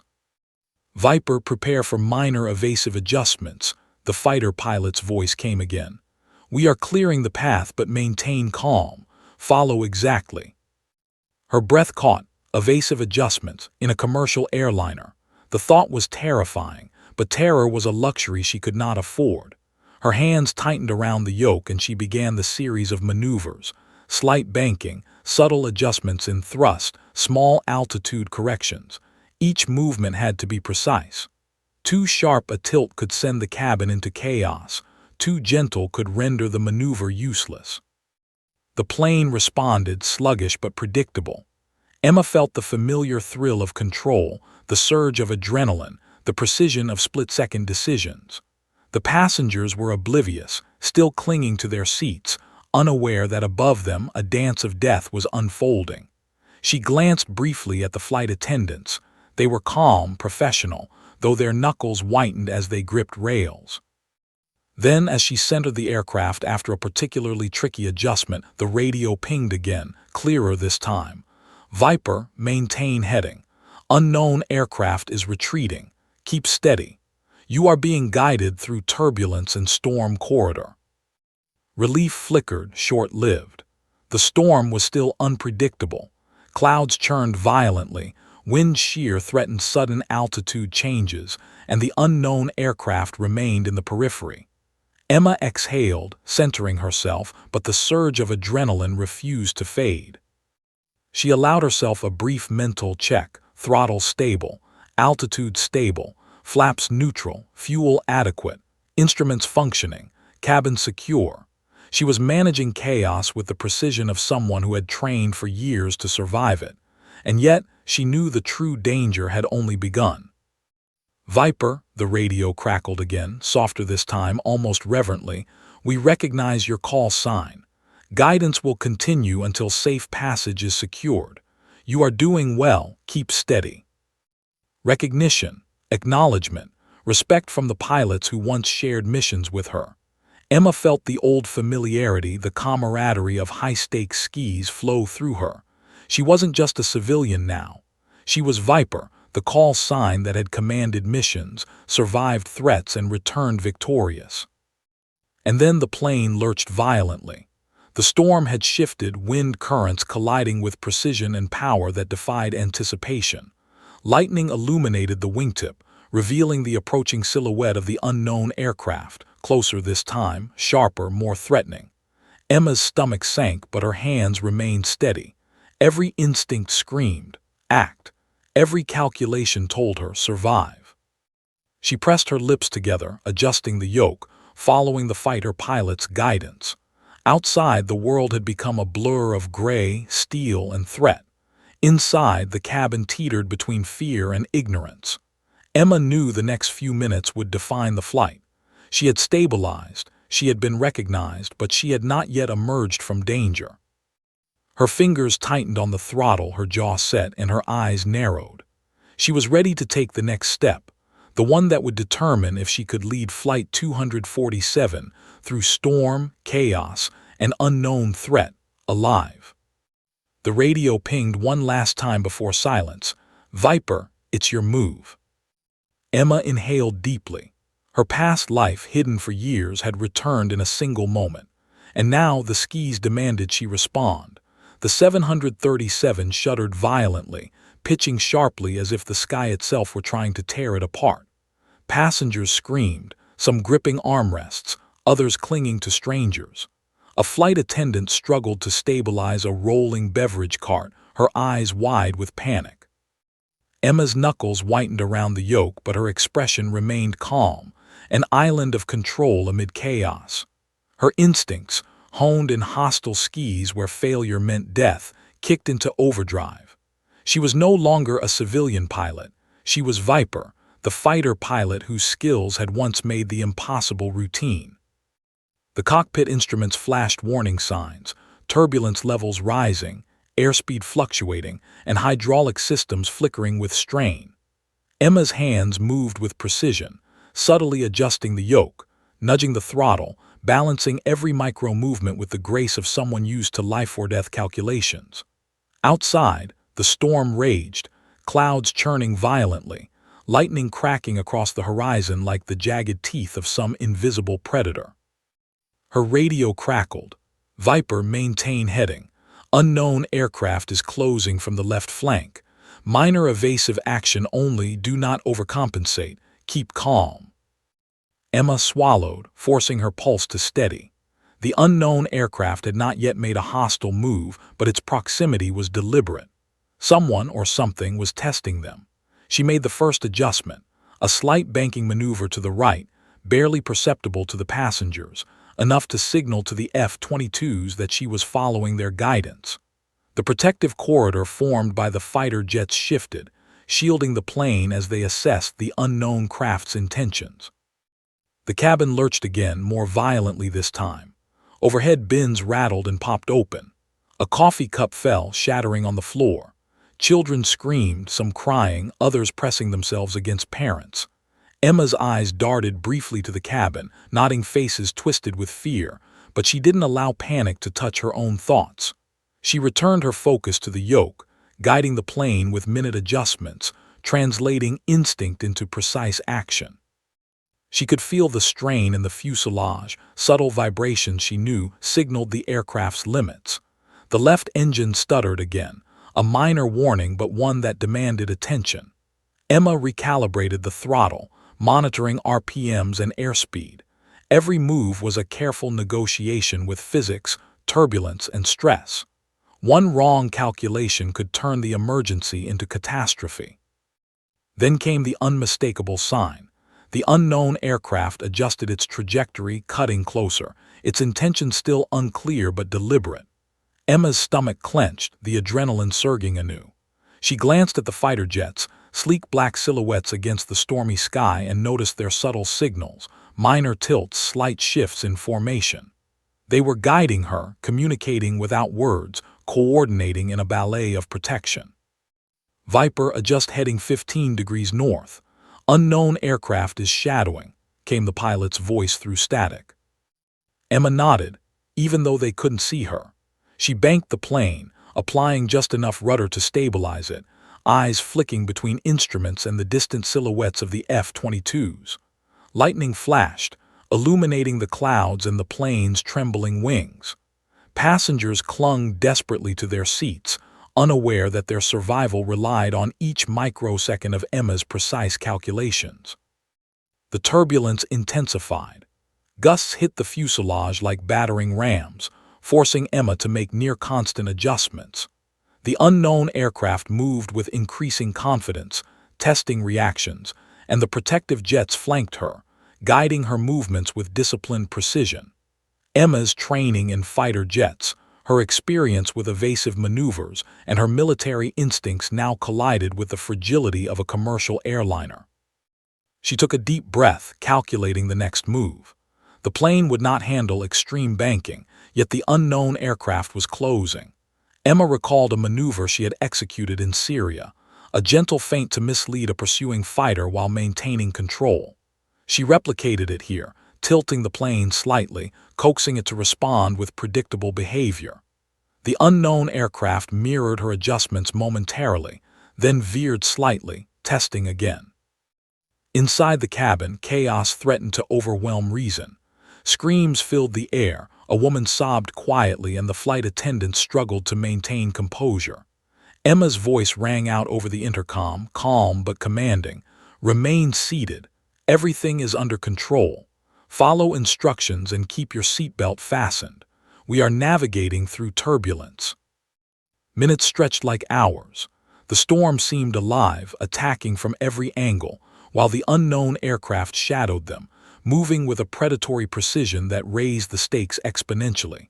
"Viper, prepare for minor evasive adjustments," the fighter pilot's voice came again. "We are clearing the path, but maintain calm. Follow exactly." Her breath caught. Evasive adjustments in a commercial airliner. The thought was terrifying, but terror was a luxury she could not afford. Her hands tightened around the yoke and she began the series of maneuvers: slight banking, subtle adjustments in thrust, small altitude corrections. Each movement had to be precise. Too sharp a tilt could send the cabin into chaos. Too gentle could render the maneuver useless. The plane responded, sluggish but predictable. Emma felt the familiar thrill of control, the surge of adrenaline, the precision of split-second decisions. The passengers were oblivious, still clinging to their seats, unaware that above them a dance of death was unfolding. She glanced briefly at the flight attendants. They were calm, professional, though their knuckles whitened as they gripped rails. Then, as she centered the aircraft after a particularly tricky adjustment, the radio pinged again, clearer this time. "Viper, maintain heading. Unknown aircraft is retreating. Keep steady. You are being guided through turbulence and storm corridor." Relief flickered, short-lived. The storm was still unpredictable. Clouds churned violently, wind shear threatened sudden altitude changes, and the unknown aircraft remained in the periphery. Emma exhaled, centering herself, but the surge of adrenaline refused to fade. She allowed herself a brief mental check: throttle stable, altitude stable, flaps neutral, fuel adequate, instruments functioning, cabin secure. She was managing chaos with the precision of someone who had trained for years to survive it, and yet she knew the true danger had only begun. "Viper," the radio crackled again, softer this time, almost reverently, "we recognize your call sign. Guidance will continue until safe passage is secured. You are doing well, keep steady." Recognition, acknowledgement, respect from the pilots who once shared missions with her. Emma felt the old familiarity, the camaraderie of high-stakes skis flow through her. She wasn't just a civilian now. She was Viper, the call sign that had commanded missions, survived threats, and returned victorious. And then the plane lurched violently. The storm had shifted, wind currents colliding with precision and power that defied anticipation. Lightning illuminated the wingtip, revealing the approaching silhouette of the unknown aircraft, closer this time, sharper, more threatening. Emma's stomach sank, but her hands remained steady. Every instinct screamed, "Act." Every calculation told her, "Survive." She pressed her lips together, adjusting the yoke, following the fighter pilot's guidance. Outside, the world had become a blur of gray, steel, and threat. Inside, the cabin teetered between fear and ignorance. Emma knew the next few minutes would define the flight. She had stabilized, she had been recognized, but she had not yet emerged from danger. Her fingers tightened on the throttle, her jaw set, and her eyes narrowed. She was ready to take the next step, the one that would determine if she could lead Flight 247 through storm, chaos, and unknown threat, alive. The radio pinged one last time before silence. "Viper, it's your move." Emma inhaled deeply. Her past life, hidden for years, had returned in a single moment, and now the skis demanded she respond. The 737 shuddered violently, pitching sharply as if the sky itself were trying to tear it apart. Passengers screamed, some gripping armrests, others clinging to strangers. A flight attendant struggled to stabilize a rolling beverage cart, her eyes wide with panic. Emma's knuckles whitened around the yoke, but her expression remained calm, an island of control amid chaos. Her instincts, honed in hostile skis where failure meant death, kicked into overdrive. She was no longer a civilian pilot. She was Viper, the fighter pilot whose skills had once made the impossible routine. The cockpit instruments flashed warning signs, turbulence levels rising, airspeed fluctuating, and hydraulic systems flickering with strain. Emma's hands moved with precision, subtly adjusting the yoke, nudging the throttle, balancing every micro-movement with the grace of someone used to life-or-death calculations. Outside, the storm raged, clouds churning violently, lightning cracking across the horizon like the jagged teeth of some invisible predator. Her radio crackled. "Viper, maintain heading. Unknown aircraft is closing from the left flank. Minor evasive action only, do not overcompensate. Keep calm." Emma swallowed, forcing her pulse to steady. The unknown aircraft had not yet made a hostile move, but its proximity was deliberate. Someone or something was testing them. She made the first adjustment, a slight banking maneuver to the right, barely perceptible to the passengers, enough to signal to the F-22s that she was following their guidance. The protective corridor formed by the fighter jets shifted, shielding the plane as they assessed the unknown craft's intentions. The cabin lurched again, more violently this time. Overhead bins rattled and popped open. A coffee cup fell, shattering on the floor. Children screamed, some crying, others pressing themselves against parents. Emma's eyes darted briefly to the cabin, nodding faces twisted with fear, but she didn't allow panic to touch her own thoughts. She returned her focus to the yoke, guiding the plane with minute adjustments, translating instinct into precise action. She could feel the strain in the fuselage, subtle vibrations she knew signaled the aircraft's limits. The left engine stuttered again, a minor warning but one that demanded attention. Emma recalibrated the throttle, monitoring RPMs and airspeed. Every move was a careful negotiation with physics, turbulence, and stress. One wrong calculation could turn the emergency into catastrophe. Then came the unmistakable sign. The unknown aircraft adjusted its trajectory, cutting closer, its intention still unclear but deliberate. Emma's stomach clenched, the adrenaline surging anew. She glanced at the fighter jets, sleek black silhouettes against the stormy sky, and noticed their subtle signals, minor tilts, slight shifts in formation. They were guiding her, communicating without words, coordinating in a ballet of protection. VIPER adjust heading 15 degrees north. Unknown aircraft is shadowing, came the pilot's voice through static. Emma nodded, even though they couldn't see her. She banked the plane, applying just enough rudder to stabilize it, eyes flicking between instruments and the distant silhouettes of the F-22s. Lightning flashed, illuminating the clouds and the plane's trembling wings. Passengers clung desperately to their seats, unaware that their survival relied on each microsecond of Emma's precise calculations. The turbulence intensified. Gusts hit the fuselage like battering rams, forcing Emma to make near-constant adjustments. The unknown aircraft moved with increasing confidence, testing reactions, and the protective jets flanked her, guiding her movements with disciplined precision. Emma's training in fighter jets, her experience with evasive maneuvers, and her military instincts now collided with the fragility of a commercial airliner. She took a deep breath, calculating the next move. The plane would not handle extreme banking, yet the unknown aircraft was closing. Emma recalled a maneuver she had executed in Syria, a gentle feint to mislead a pursuing fighter while maintaining control. She replicated it here, tilting the plane slightly, coaxing it to respond with predictable behavior. The unknown aircraft mirrored her adjustments momentarily, then veered slightly, testing again. Inside the cabin, chaos threatened to overwhelm reason. Screams filled the air, a woman sobbed quietly, and the flight attendant struggled to maintain composure. Emma's voice rang out over the intercom, calm but commanding. "Remain seated. Everything is under control. Follow instructions and keep your seatbelt fastened. We are navigating through turbulence." Minutes stretched like hours. The storm seemed alive, attacking from every angle, while the unknown aircraft shadowed them, moving with a predatory precision that raised the stakes exponentially.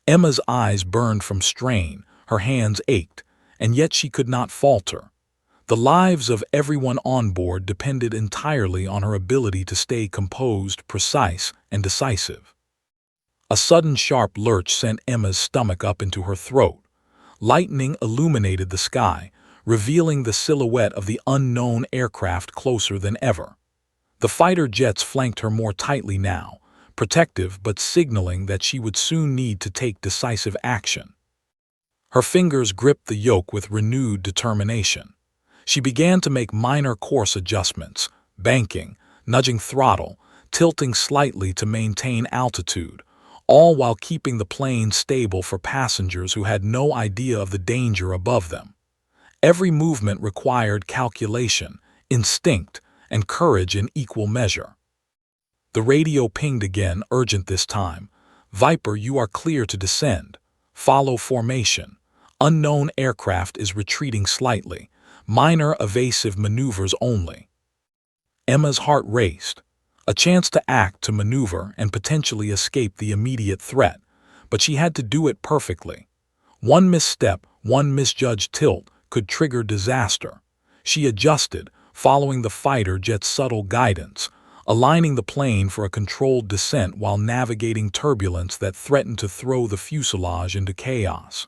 Emma's eyes burned from strain, her hands ached, and yet she could not falter. The lives of everyone on board depended entirely on her ability to stay composed, precise, and decisive. A sudden sharp lurch sent Emma's stomach up into her throat. Lightning illuminated the sky, revealing the silhouette of the unknown aircraft closer than ever. The fighter jets flanked her more tightly now, protective but signaling that she would soon need to take decisive action. Her fingers gripped the yoke with renewed determination. She began to make minor course adjustments, banking, nudging throttle, tilting slightly to maintain altitude, all while keeping the plane stable for passengers who had no idea of the danger above them. Every movement required calculation, instinct, and courage in equal measure. The radio pinged again, urgent this time. "VIPER, you are clear to descend. Follow formation. Unknown aircraft is retreating slightly. Minor evasive maneuvers only." Emma's heart raced. A chance to act, to maneuver, and potentially escape the immediate threat, but she had to do it perfectly. One misstep, one misjudged tilt, could trigger disaster. She adjusted, following the fighter jet's subtle guidance, aligning the plane for a controlled descent while navigating turbulence that threatened to throw the fuselage into chaos.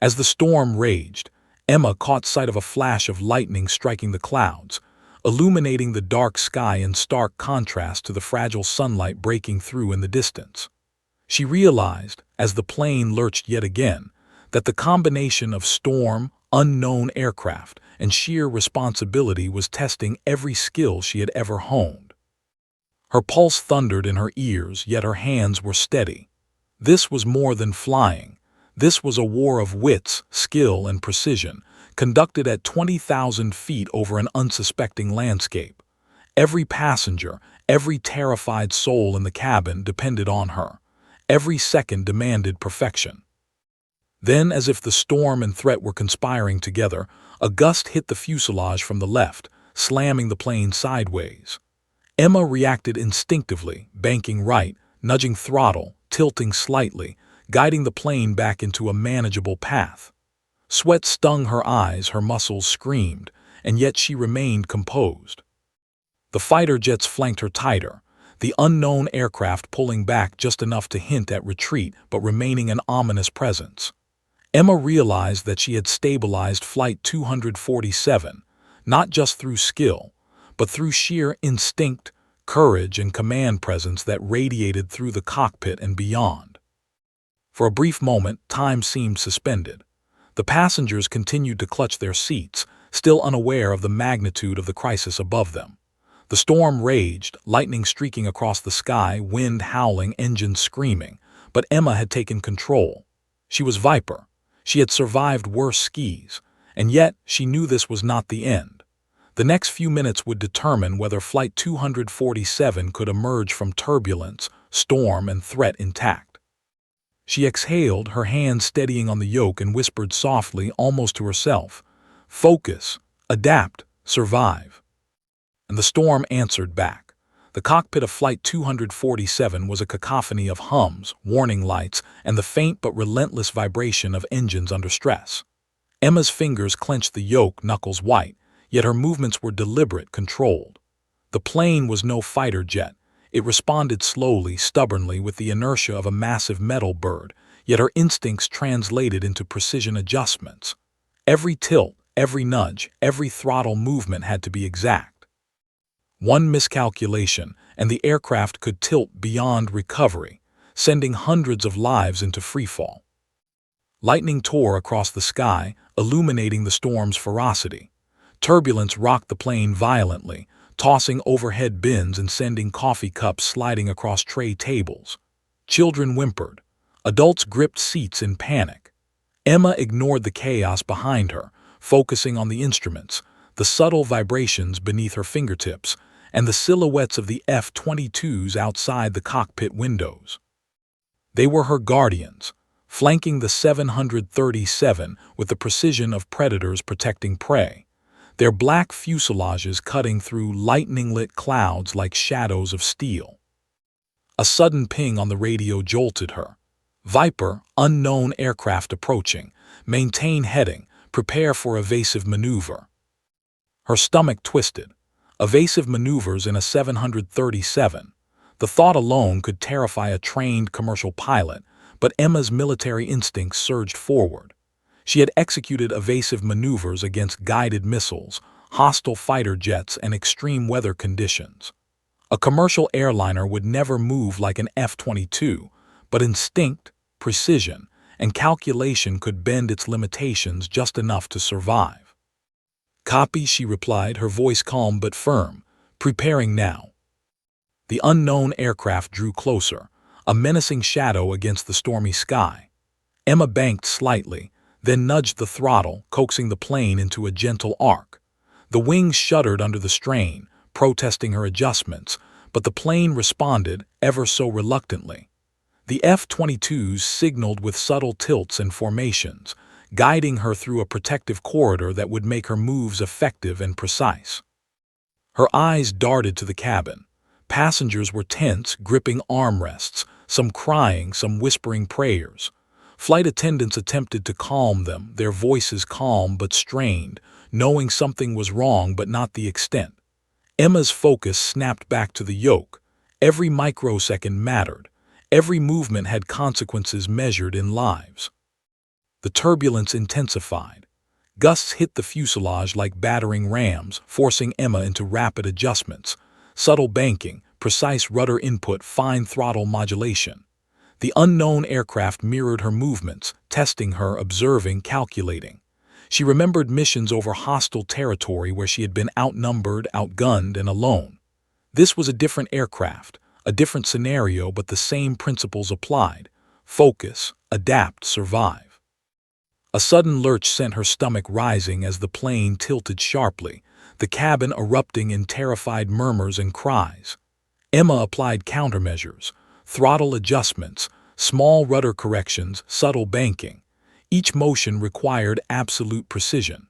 As the storm raged, Emma caught sight of a flash of lightning striking the clouds, illuminating the dark sky in stark contrast to the fragile sunlight breaking through in the distance. She realized, as the plane lurched yet again, that the combination of storm, unknown aircraft, and sheer responsibility was testing every skill she had ever honed. Her pulse thundered in her ears, yet her hands were steady. This was more than flying. This was a war of wits, skill, and precision, conducted at 20,000 feet over an unsuspecting landscape. Every passenger, every terrified soul in the cabin depended on her. Every second demanded perfection. Then, as if the storm and threat were conspiring together, a gust hit the fuselage from the left, slamming the plane sideways. Emma reacted instinctively, banking right, nudging throttle, tilting slightly, guiding the plane back into a manageable path. Sweat stung her eyes, her muscles screamed, and yet she remained composed. The fighter jets flanked her tighter, the unknown aircraft pulling back just enough to hint at retreat but remaining an ominous presence. Emma realized that she had stabilized Flight 247, not just through skill, but through sheer instinct, courage, and command presence that radiated through the cockpit and beyond. For a brief moment, time seemed suspended. The passengers continued to clutch their seats, still unaware of the magnitude of the crisis above them. The storm raged, lightning streaking across the sky, wind howling, engines screaming, but Emma had taken control. She was VIPER. She had survived worse skis, and yet she knew this was not the end. The next few minutes would determine whether Flight 247 could emerge from turbulence, storm, and threat intact. She exhaled, her hands steadying on the yoke, and whispered softly, almost to herself, "Focus, adapt, survive." And the storm answered back. The cockpit of Flight 247 was a cacophony of hums, warning lights, and the faint but relentless vibration of engines under stress. Emma's fingers clenched the yoke, knuckles white, yet her movements were deliberate, controlled. The plane was no fighter jet. It responded slowly, stubbornly, with the inertia of a massive metal bird, yet her instincts translated into precision adjustments. Every tilt, every nudge, every throttle movement had to be exact. One miscalculation, and the aircraft could tilt beyond recovery, sending hundreds of lives into freefall. Lightning tore across the sky, illuminating the storm's ferocity. Turbulence rocked the plane violently, tossing overhead bins and sending coffee cups sliding across tray tables. Children whimpered. Adults gripped seats in panic. Emma ignored the chaos behind her, focusing on the instruments, the subtle vibrations beneath her fingertips, and the silhouettes of the F-22s outside the cockpit windows. They were her guardians, flanking the 737 with the precision of predators protecting prey, their black fuselages cutting through lightning-lit clouds like shadows of steel. A sudden ping on the radio jolted her. "VIPER, unknown aircraft approaching. Maintain heading. Prepare for evasive maneuver." Her stomach twisted. Evasive maneuvers in a 737. The thought alone could terrify a trained commercial pilot, but Emma's military instincts surged forward. She had executed evasive maneuvers against guided missiles, hostile fighter jets, and extreme weather conditions. A commercial airliner would never move like an F-22, but instinct, precision, and calculation could bend its limitations just enough to survive. "Copy," she replied, her voice calm but firm. "Preparing now." The unknown aircraft drew closer, a menacing shadow against the stormy sky. Emma banked slightly, then nudged the throttle, coaxing the plane into a gentle arc. The wings shuddered under the strain, protesting her adjustments, but the plane responded, ever so reluctantly. The F-22s signaled with subtle tilts and formations, guiding her through a protective corridor that would make her moves effective and precise. Her eyes darted to the cabin. Passengers were tense, gripping armrests, some crying, some whispering prayers. Flight attendants attempted to calm them, their voices calm but strained, knowing something was wrong but not the extent. Emma's focus snapped back to the yoke. Every microsecond mattered. Every movement had consequences measured in lives. The turbulence intensified. Gusts hit the fuselage like battering rams, forcing Emma into rapid adjustments. Subtle banking, precise rudder input, fine throttle modulation. The unknown aircraft mirrored her movements, testing her, observing, calculating. She remembered missions over hostile territory where she had been outnumbered, outgunned, and alone. This was a different aircraft, a different scenario, but the same principles applied. Focus, adapt, survive. A sudden lurch sent her stomach rising as the plane tilted sharply, the cabin erupting in terrified murmurs and cries. Emma applied countermeasures, throttle adjustments, small rudder corrections, subtle banking. Each motion required absolute precision.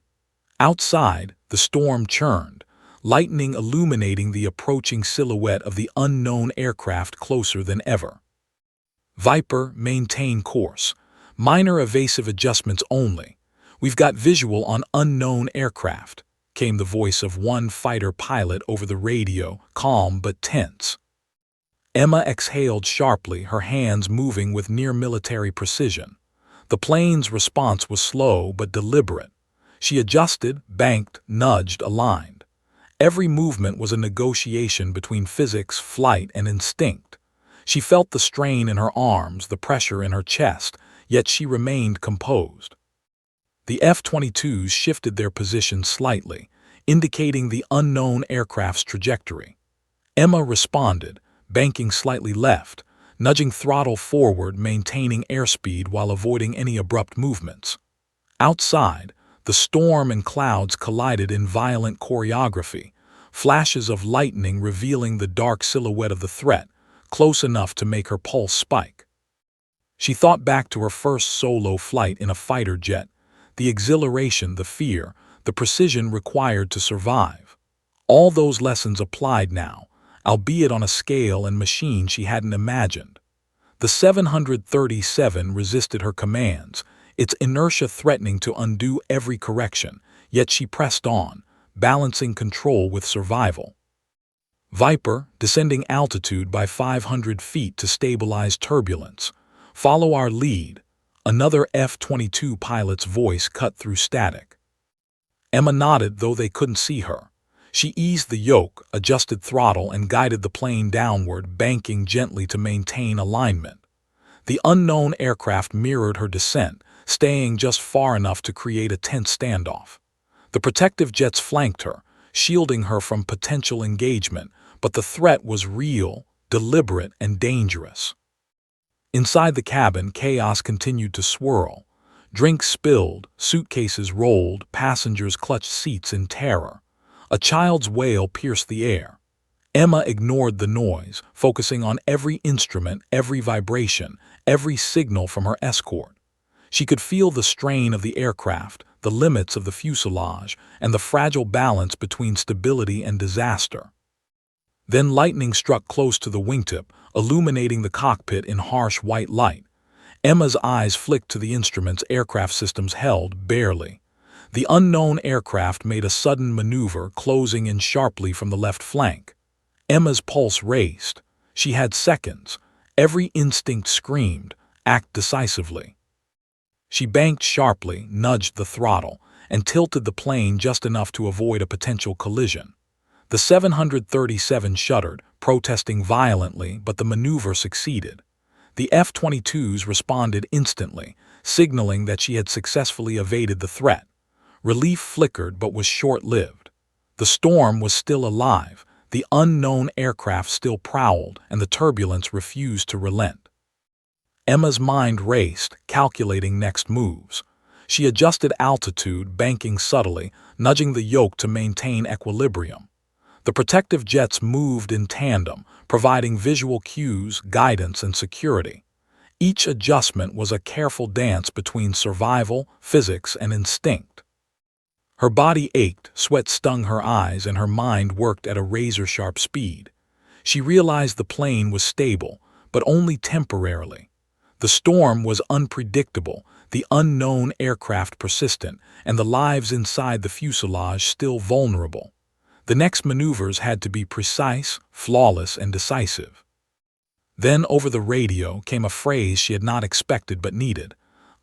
Outside, the storm churned, lightning illuminating the approaching silhouette of the unknown aircraft closer than ever. VIPER, maintain course. Minor evasive adjustments only. We've got visual on unknown aircraft, came the voice of one fighter pilot over the radio, calm but tense. Emma exhaled sharply, her hands moving with near-military precision. The plane's response was slow but deliberate. She adjusted, banked, nudged, aligned. Every movement was a negotiation between physics, flight, and instinct. She felt the strain in her arms, the pressure in her chest, yet she remained composed. The F-22s shifted their position slightly, indicating the unknown aircraft's trajectory. Emma responded, banking slightly left, nudging throttle forward, maintaining airspeed while avoiding any abrupt movements. Outside, the storm and clouds collided in violent choreography, flashes of lightning revealing the dark silhouette of the threat, close enough to make her pulse spike. She thought back to her first solo flight in a fighter jet, the exhilaration, the fear, the precision required to survive. All those lessons applied now, albeit on a scale and machine she hadn't imagined. The 737 resisted her commands, its inertia threatening to undo every correction, yet she pressed on, balancing control with survival. VIPER, descending altitude by 500 feet to stabilize turbulence. Follow our lead. Another F-22 pilot's voice cut through static. Emma nodded, though they couldn't see her. She eased the yoke, adjusted throttle, and guided the plane downward, banking gently to maintain alignment. The unknown aircraft mirrored her descent, staying just far enough to create a tense standoff. The protective jets flanked her, shielding her from potential engagement, but the threat was real, deliberate, and dangerous. Inside the cabin, chaos continued to swirl. Drinks spilled, suitcases rolled, passengers clutched seats in terror. A child's wail pierced the air. Emma ignored the noise, focusing on every instrument, every vibration, every signal from her escort. She could feel the strain of the aircraft, the limits of the fuselage, and the fragile balance between stability and disaster. Then lightning struck close to the wingtip, illuminating the cockpit in harsh white light. Emma's eyes flicked to the instruments aircraft systems held, barely. The unknown aircraft made a sudden maneuver, closing in sharply from the left flank. Emma's pulse raced. She had seconds. Every instinct screamed, act decisively. She banked sharply, nudged the throttle, and tilted the plane just enough to avoid a potential collision. The 737 shuddered, protesting violently, but the maneuver succeeded. The F-22s responded instantly, signaling that she had successfully evaded the threat. Relief flickered but was short-lived. The storm was still alive, the unknown aircraft still prowled, and the turbulence refused to relent. Emma's mind raced, calculating next moves. She adjusted altitude, banking subtly, nudging the yoke to maintain equilibrium. The protective jets moved in tandem, providing visual cues, guidance, and security. Each adjustment was a careful dance between survival, physics, and instinct. Her body ached, sweat stung her eyes, and her mind worked at a razor-sharp speed. She realized the plane was stable, but only temporarily. The storm was unpredictable, the unknown aircraft persistent, and the lives inside the fuselage still vulnerable. The next maneuvers had to be precise, flawless, and decisive. Then over the radio came a phrase she had not expected but needed.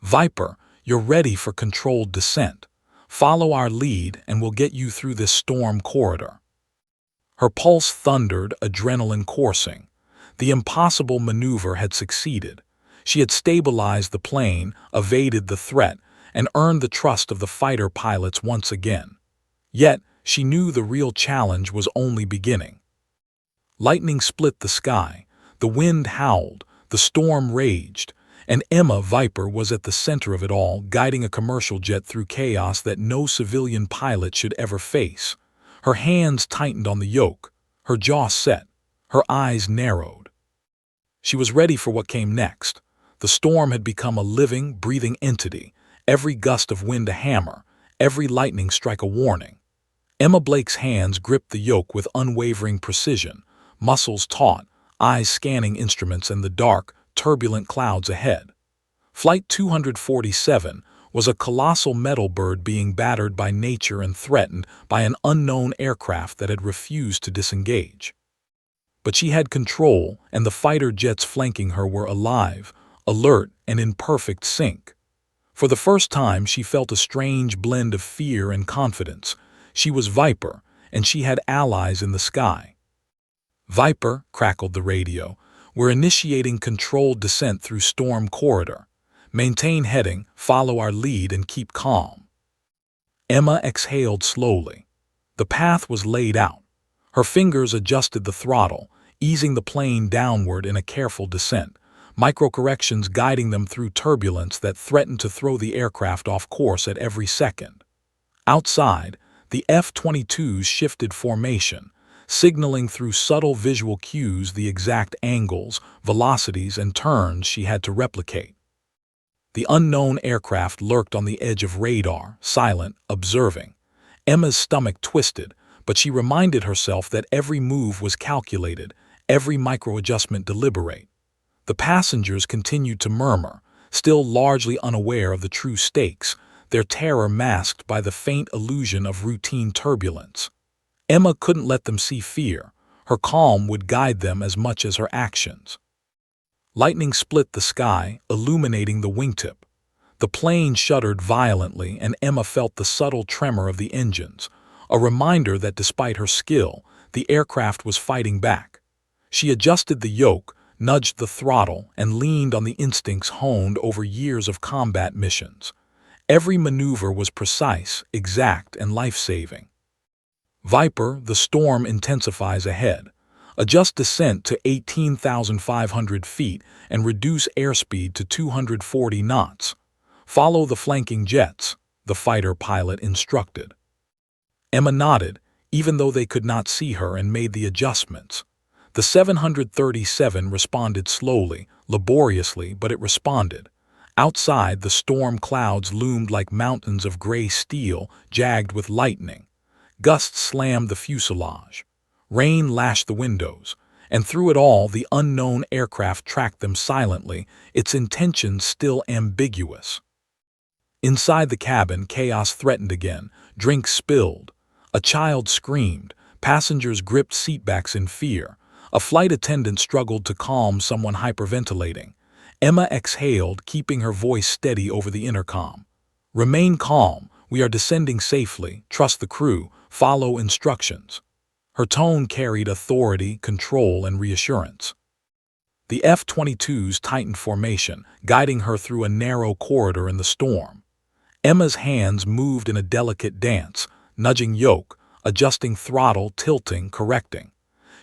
"Viper, you're ready for controlled descent. Follow our lead and we'll get you through this storm corridor." Her pulse thundered, adrenaline coursing. The impossible maneuver had succeeded. She had stabilized the plane, evaded the threat, and earned the trust of the fighter pilots once again. Yet, she knew the real challenge was only beginning. Lightning split the sky, the wind howled, the storm raged, and Emma Viper was at the center of it all, guiding a commercial jet through chaos that no civilian pilot should ever face. Her hands tightened on the yoke, her jaw set, her eyes narrowed. She was ready for what came next. The storm had become a living, breathing entity, every gust of wind a hammer, every lightning strike a warning. Emma Blake's hands gripped the yoke with unwavering precision, muscles taut, eyes scanning instruments and the dark, turbulent clouds ahead. Flight 247 was a colossal metal bird being battered by nature and threatened by an unknown aircraft that had refused to disengage. But she had control, and the fighter jets flanking her were alive, alert, and in perfect sync. For the first time, she felt a strange blend of fear and confidence. She was Viper, and she had allies in the sky. "Viper," crackled the radio, "we're initiating controlled descent through storm corridor. Maintain heading, follow our lead, and keep calm." Emma exhaled slowly. The path was laid out. Her fingers adjusted the throttle, easing the plane downward in a careful descent, micro-corrections guiding them through turbulence that threatened to throw the aircraft off course at every second. Outside, the F-22s shifted formation, signaling through subtle visual cues the exact angles, velocities, and turns she had to replicate. The unknown aircraft lurked on the edge of radar, silent, observing. Emma's stomach twisted, but she reminded herself that every move was calculated, every micro-adjustment deliberate. The passengers continued to murmur, still largely unaware of the true stakes, their terror masked by the faint illusion of routine turbulence. Emma couldn't let them see fear. Her calm would guide them as much as her actions. Lightning split the sky, illuminating the wingtip. The plane shuddered violently, and Emma felt the subtle tremor of the engines, a reminder that despite her skill, the aircraft was fighting back. She adjusted the yoke, nudged the throttle, and leaned on the instincts honed over years of combat missions. Every maneuver was precise, exact, and life-saving. "Viper, the storm intensifies ahead. Adjust descent to 18,500 feet and reduce airspeed to 240 knots. Follow the flanking jets," the fighter pilot instructed. Emma nodded, even though they could not see her, and made the adjustments. The 737 responded slowly, laboriously, but it responded. Outside, the storm clouds loomed like mountains of gray steel, jagged with lightning. Gusts slammed the fuselage. Rain lashed the windows, and through it all the unknown aircraft tracked them silently, its intentions still ambiguous. Inside the cabin, chaos threatened again. Drinks spilled. A child screamed. Passengers gripped seatbacks in fear. A flight attendant struggled to calm someone hyperventilating. Emma exhaled, keeping her voice steady over the intercom. "Remain calm. We are descending safely. Trust the crew. Follow instructions." Her tone carried authority, control, and reassurance. The F-22s tightened formation, guiding her through a narrow corridor in the storm. Emma's hands moved in a delicate dance, nudging yoke, adjusting throttle, tilting, correcting.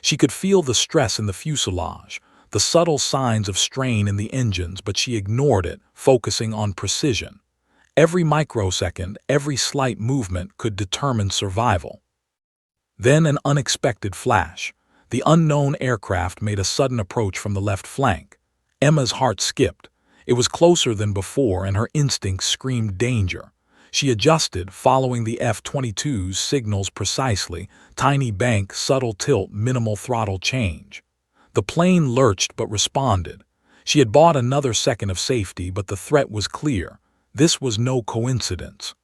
She could feel the stress in the fuselage, the subtle signs of strain in the engines, but she ignored it, focusing on precision. Every microsecond, every slight movement could determine survival. Then an unexpected flash. The unknown aircraft made a sudden approach from the left flank. Emma's heart skipped. It was closer than before, and her instincts screamed danger. She adjusted, following the F-22's signals precisely: tiny bank, subtle tilt, minimal throttle change. The plane lurched but responded. She had bought another second of safety, but the threat was clear. This was no coincidence.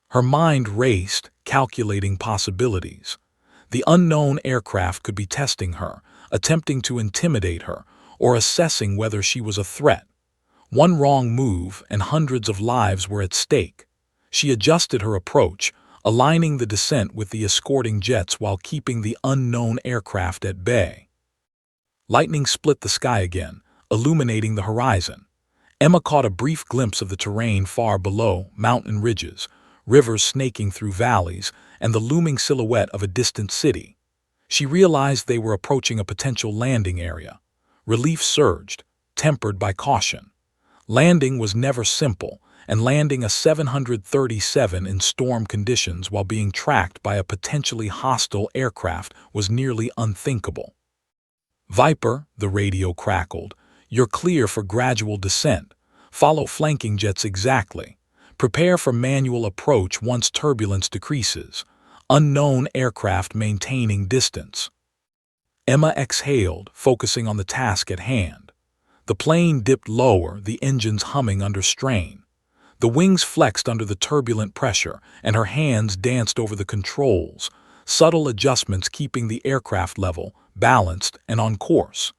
Her mind raced, calculating possibilities. The unknown aircraft could be testing her, attempting to intimidate her, or assessing whether she was a threat. One wrong move and hundreds of lives were at stake. She adjusted her approach, aligning the descent with the escorting jets while keeping the unknown aircraft at bay. Lightning split the sky again, illuminating the horizon. Emma caught a brief glimpse of the terrain far below, mountain ridges, rivers snaking through valleys, and the looming silhouette of a distant city. She realized they were approaching a potential landing area. Relief surged, tempered by caution. Landing was never simple, and landing a 737 in storm conditions while being tracked by a potentially hostile aircraft was nearly unthinkable. "Viper," the radio crackled, "you're clear for gradual descent. Follow flanking jets exactly. Prepare for manual approach once turbulence decreases. Unknown aircraft maintaining distance." Emma exhaled, focusing on the task at hand. The plane dipped lower, the engines humming under strain. The wings flexed under the turbulent pressure, and her hands danced over the controls, subtle adjustments keeping the aircraft level, balanced, and on course.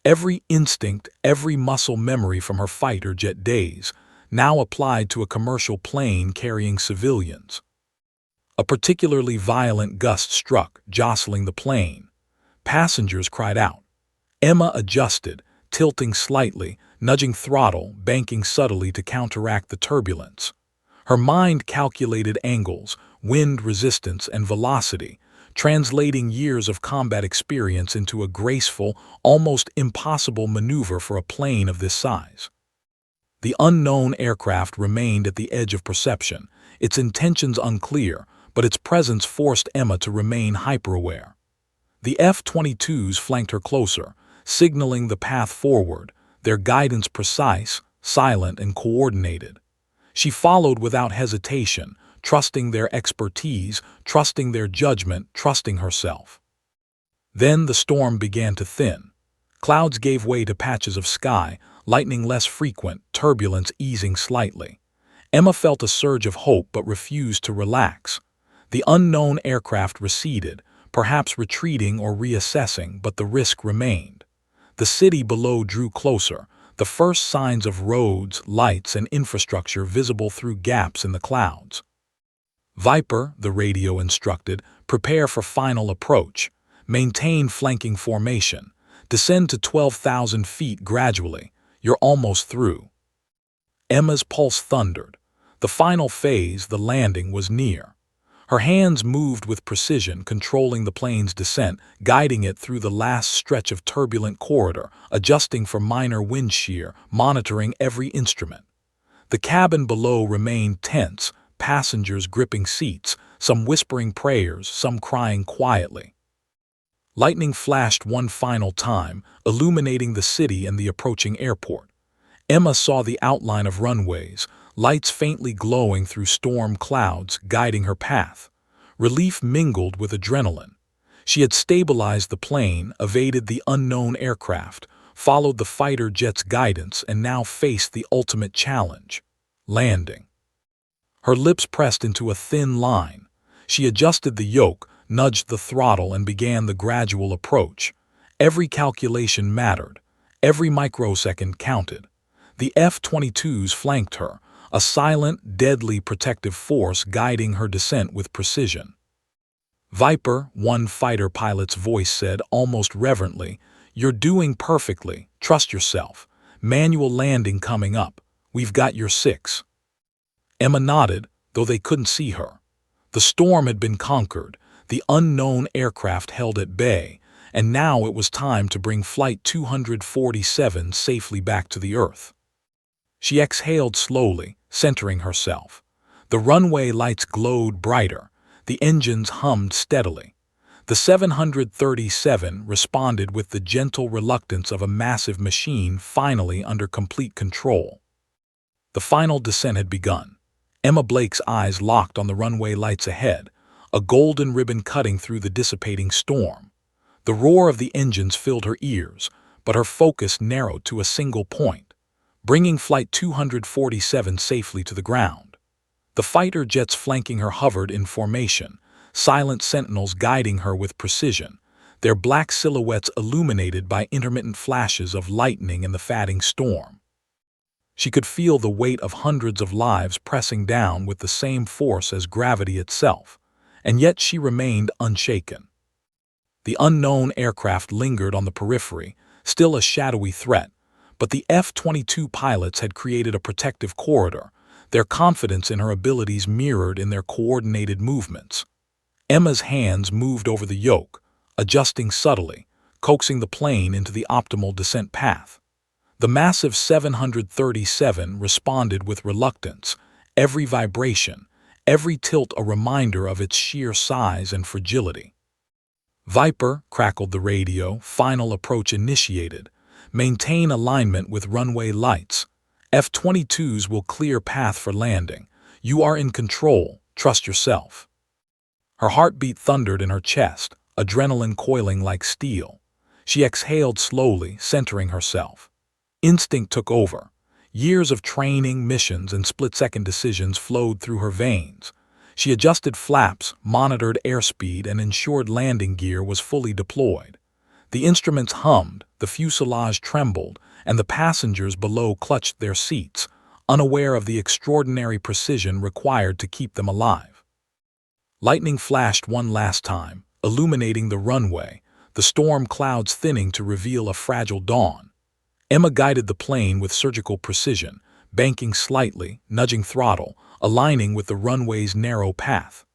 Every instinct, every muscle memory from her fighter jet days, now applied to a commercial plane carrying civilians. A particularly violent gust struck, jostling the plane. Passengers cried out. Emma adjusted, tilting slightly, nudging throttle, banking subtly to counteract the turbulence. Her mind calculated angles, wind resistance, and velocity, translating years of combat experience into a graceful, almost impossible maneuver for a plane of this size. The unknown aircraft remained at the edge of perception, its intentions unclear, but its presence forced Emma to remain hyper-aware. The F-22s flanked her closer, signaling the path forward, their guidance precise, silent, and coordinated. She followed without hesitation, trusting their expertise, trusting their judgment, trusting herself. Then the storm began to thin. Clouds gave way to patches of sky, lightning less frequent, turbulence easing slightly. Emma felt a surge of hope but refused to relax. The unknown aircraft receded, perhaps retreating or reassessing, but the risk remained. The city below drew closer, the first signs of roads, lights, and infrastructure visible through gaps in the clouds. "Viper," the radio instructed, "prepare for final approach. Maintain flanking formation. Descend to 12,000 feet gradually. You're almost through." Emma's pulse thundered. The final phase, the landing, was near. Her hands moved with precision, controlling the plane's descent, guiding it through the last stretch of turbulent corridor, adjusting for minor wind shear, monitoring every instrument. The cabin below remained tense, passengers gripping seats, some whispering prayers, some crying quietly. Lightning flashed one final time, illuminating the city and the approaching airport. Emma saw the outline of runways, lights faintly glowing through storm clouds, guiding her path. Relief mingled with adrenaline. She had stabilized the plane, evaded the unknown aircraft, followed the fighter jet's guidance, and now faced the ultimate challenge: landing. Her lips pressed into a thin line. She adjusted the yoke, nudged the throttle, and began the gradual approach. Every calculation mattered. Every microsecond counted. The F-22s flanked her, a silent, deadly protective force guiding her descent with precision. "Viper," one fighter pilot's voice said, almost reverently, "you're doing perfectly. Trust yourself. Manual landing coming up. We've got your 6." Emma nodded, though they couldn't see her. The storm had been conquered, the unknown aircraft held at bay, and now it was time to bring Flight 247 safely back to the Earth. She exhaled slowly, centering herself. The runway lights glowed brighter. The engines hummed steadily. The 737 responded with the gentle reluctance of a massive machine finally under complete control. The final descent had begun. Emma Blake's eyes locked on the runway lights ahead, a golden ribbon cutting through the dissipating storm. The roar of the engines filled her ears, but her focus narrowed to a single point: bringing Flight 247 safely to the ground. The fighter jets flanking her hovered in formation, silent sentinels guiding her with precision, their black silhouettes illuminated by intermittent flashes of lightning in the fatting storm. She could feel the weight of hundreds of lives pressing down with the same force as gravity itself, and yet she remained unshaken. The unknown aircraft lingered on the periphery, still a shadowy threat, but the F-22 pilots had created a protective corridor, their confidence in her abilities mirrored in their coordinated movements. Emma's hands moved over the yoke, adjusting subtly, coaxing the plane into the optimal descent path. The massive 737 responded with reluctance, every vibration, every tilt a reminder of its sheer size and fragility. "VIPER," crackled the radio, final approach initiated. "Maintain alignment with runway lights. F-22s will clear path for landing. You are in control, trust yourself." Her heartbeat thundered in her chest, adrenaline coiling like steel. She exhaled slowly, centering herself. Instinct took over. Years of training, missions, and split-second decisions flowed through her veins. She adjusted flaps, monitored airspeed, and ensured landing gear was fully deployed. The instruments hummed, the fuselage trembled, and the passengers below clutched their seats, unaware of the extraordinary precision required to keep them alive. Lightning flashed one last time, illuminating the runway, the storm clouds thinning to reveal a fragile dawn. Emma guided the plane with surgical precision, banking slightly, nudging throttle, aligning with the runway's narrow path.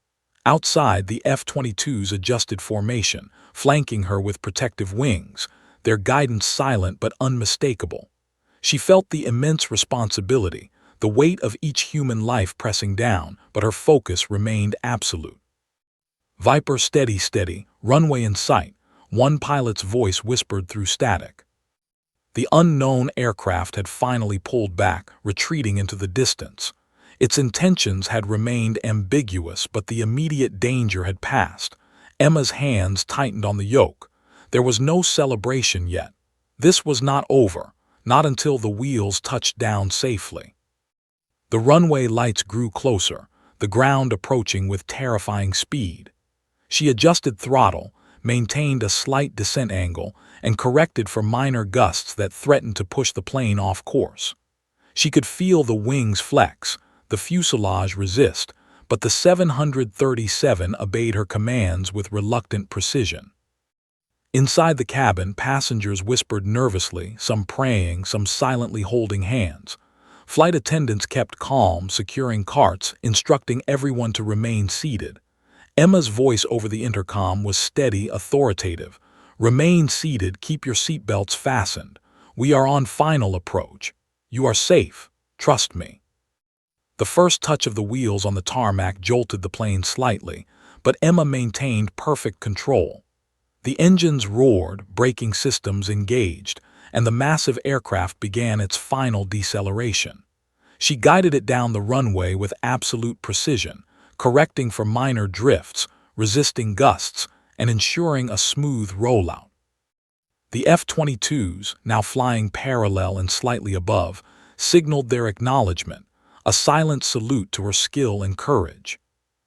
Outside, the F-22s adjusted formation, flanking her with protective wings, their guidance silent but unmistakable. She felt the immense responsibility, the weight of each human life pressing down, but her focus remained absolute. "VIPER, steady, steady, runway in sight," one pilot's voice whispered through static. The unknown aircraft had finally pulled back, retreating into the distance. Its intentions had remained ambiguous, but the immediate danger had passed. Emma's hands tightened on the yoke. There was no celebration yet. This was not over, not until the wheels touched down safely. The runway lights grew closer, the ground approaching with terrifying speed. She adjusted throttle, maintained a slight descent angle, and corrected for minor gusts that threatened to push the plane off course. She could feel the wings flex, the fuselage resist, but the 737 obeyed her commands with reluctant precision. Inside the cabin, passengers whispered nervously, some praying, some silently holding hands. Flight attendants kept calm, securing carts, instructing everyone to remain seated. Emma's voice over the intercom was steady, authoritative. "Remain seated, keep your seatbelts fastened. We are on final approach. You are safe, trust me." The first touch of the wheels on the tarmac jolted the plane slightly, but Emma maintained perfect control. The engines roared, braking systems engaged, and the massive aircraft began its final deceleration. She guided it down the runway with absolute precision, correcting for minor drifts, resisting gusts, and ensuring a smooth rollout. The F-22s, now flying parallel and slightly above, signaled their acknowledgement, a silent salute to her skill and courage.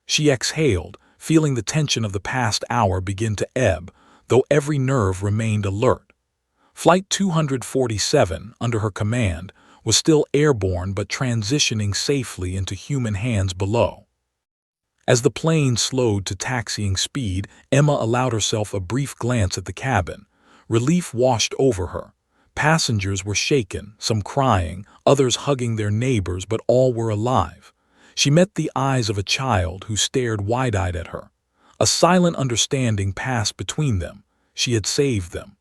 She exhaled, feeling the tension of the past hour begin to ebb, though every nerve remained alert. Flight 247, under her command, was still airborne but transitioning safely into human hands below. As the plane slowed to taxiing speed, Emma allowed herself a brief glance at the cabin. Relief washed over her. Passengers were shaken, some crying, others hugging their neighbors, but all were alive. She met the eyes of a child who stared wide-eyed at her. A silent understanding passed between them. She had saved them.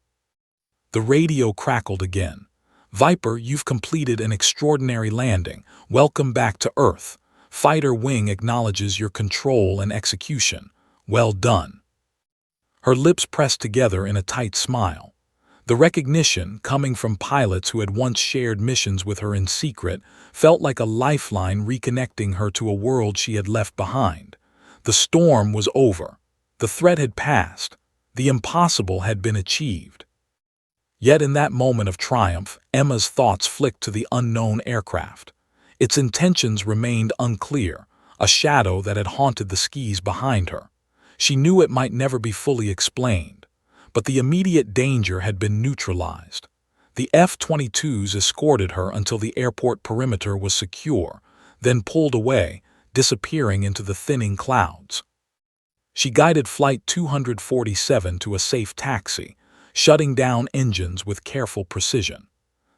The radio crackled again. "VIPER, you've completed an extraordinary landing. Welcome back to Earth. Fighter wing acknowledges your control and execution. Well done." Her lips pressed together in a tight smile. The recognition, coming from pilots who had once shared missions with her in secret, felt like a lifeline reconnecting her to a world she had left behind. The storm was over. The threat had passed. The impossible had been achieved. Yet in that moment of triumph, Emma's thoughts flicked to the unknown aircraft. Its intentions remained unclear, a shadow that had haunted the skis behind her. She knew it might never be fully explained, but the immediate danger had been neutralized. The F-22s escorted her until the airport perimeter was secure, then pulled away, disappearing into the thinning clouds. She guided Flight 247 to a safe taxi, shutting down engines with careful precision.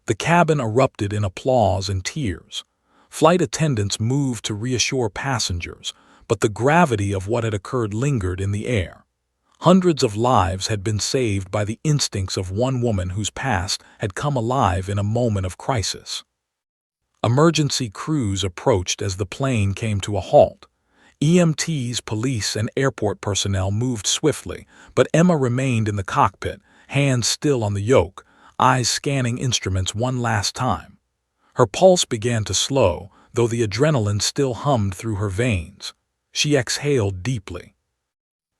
The cabin erupted in applause and tears. Flight attendants moved to reassure passengers, but the gravity of what had occurred lingered in the air. Hundreds of lives had been saved by the instincts of one woman whose past had come alive in a moment of crisis. Emergency crews approached as the plane came to a halt. EMTs, police, and airport personnel moved swiftly, but Emma remained in the cockpit, hands still on the yoke, eyes scanning instruments one last time. Her pulse began to slow, though the adrenaline still hummed through her veins. She exhaled deeply.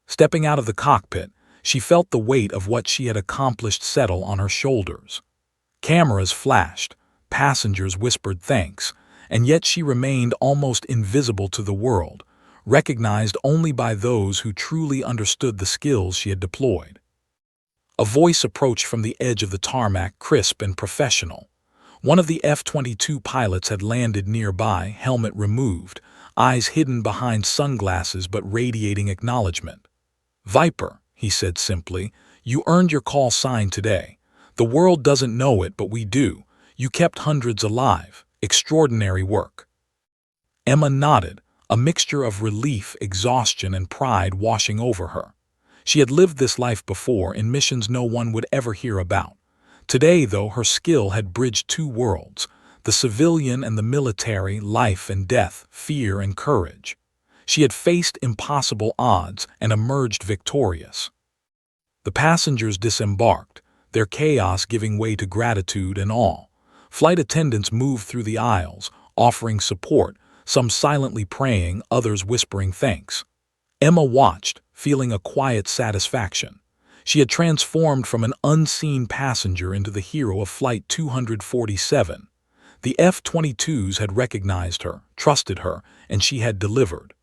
Stepping out of the cockpit, she felt the weight of what she had accomplished settle on her shoulders. Cameras flashed, passengers whispered thanks, and yet she remained almost invisible to the world, recognized only by those who truly understood the skills she had deployed. A voice approached from the edge of the tarmac, crisp and professional. One of the F-22 pilots had landed nearby, helmet removed, eyes hidden behind sunglasses but radiating acknowledgement. "Viper," he said simply, "you earned your call sign today. The world doesn't know it, but we do. You kept hundreds alive. Extraordinary work." Emma nodded, a mixture of relief, exhaustion, and pride washing over her. She had lived this life before in missions no one would ever hear about. Today, though, her skill had bridged two worlds, the civilian and the military, life and death, fear and courage. She had faced impossible odds and emerged victorious. The passengers disembarked, their chaos giving way to gratitude and awe. Flight attendants moved through the aisles, offering support, some silently praying, others whispering thanks. Emma watched, feeling a quiet satisfaction. She had transformed from an unseen passenger into the hero of Flight 247. The F-22s had recognized her, trusted her, and she had delivered.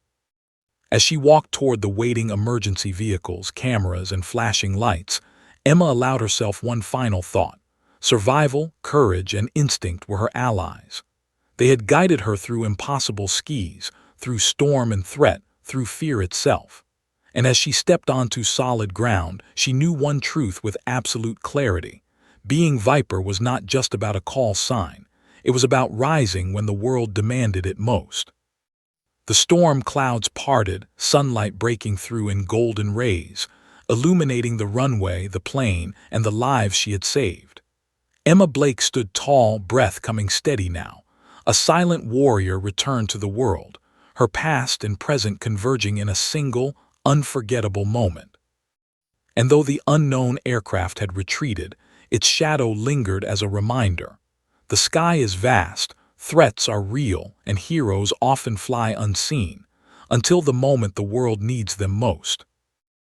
As she walked toward the waiting emergency vehicles, cameras, and flashing lights, Emma allowed herself one final thought. Survival, courage, and instinct were her allies. They had guided her through impossible skis, through storm and threat, through fear itself. And as she stepped onto solid ground, she knew one truth with absolute clarity. Being Viper was not just about a call sign. It was about rising when the world demanded it most. The storm clouds parted, sunlight breaking through in golden rays, illuminating the runway, the plane, and the lives she had saved. Emma Blake stood tall, breath coming steady now. A silent warrior returned to the world, her past and present converging in a single, unforgettable moment. And though the unknown aircraft had retreated, its shadow lingered as a reminder. The sky is vast, threats are real, and heroes often fly unseen, until the moment the world needs them most.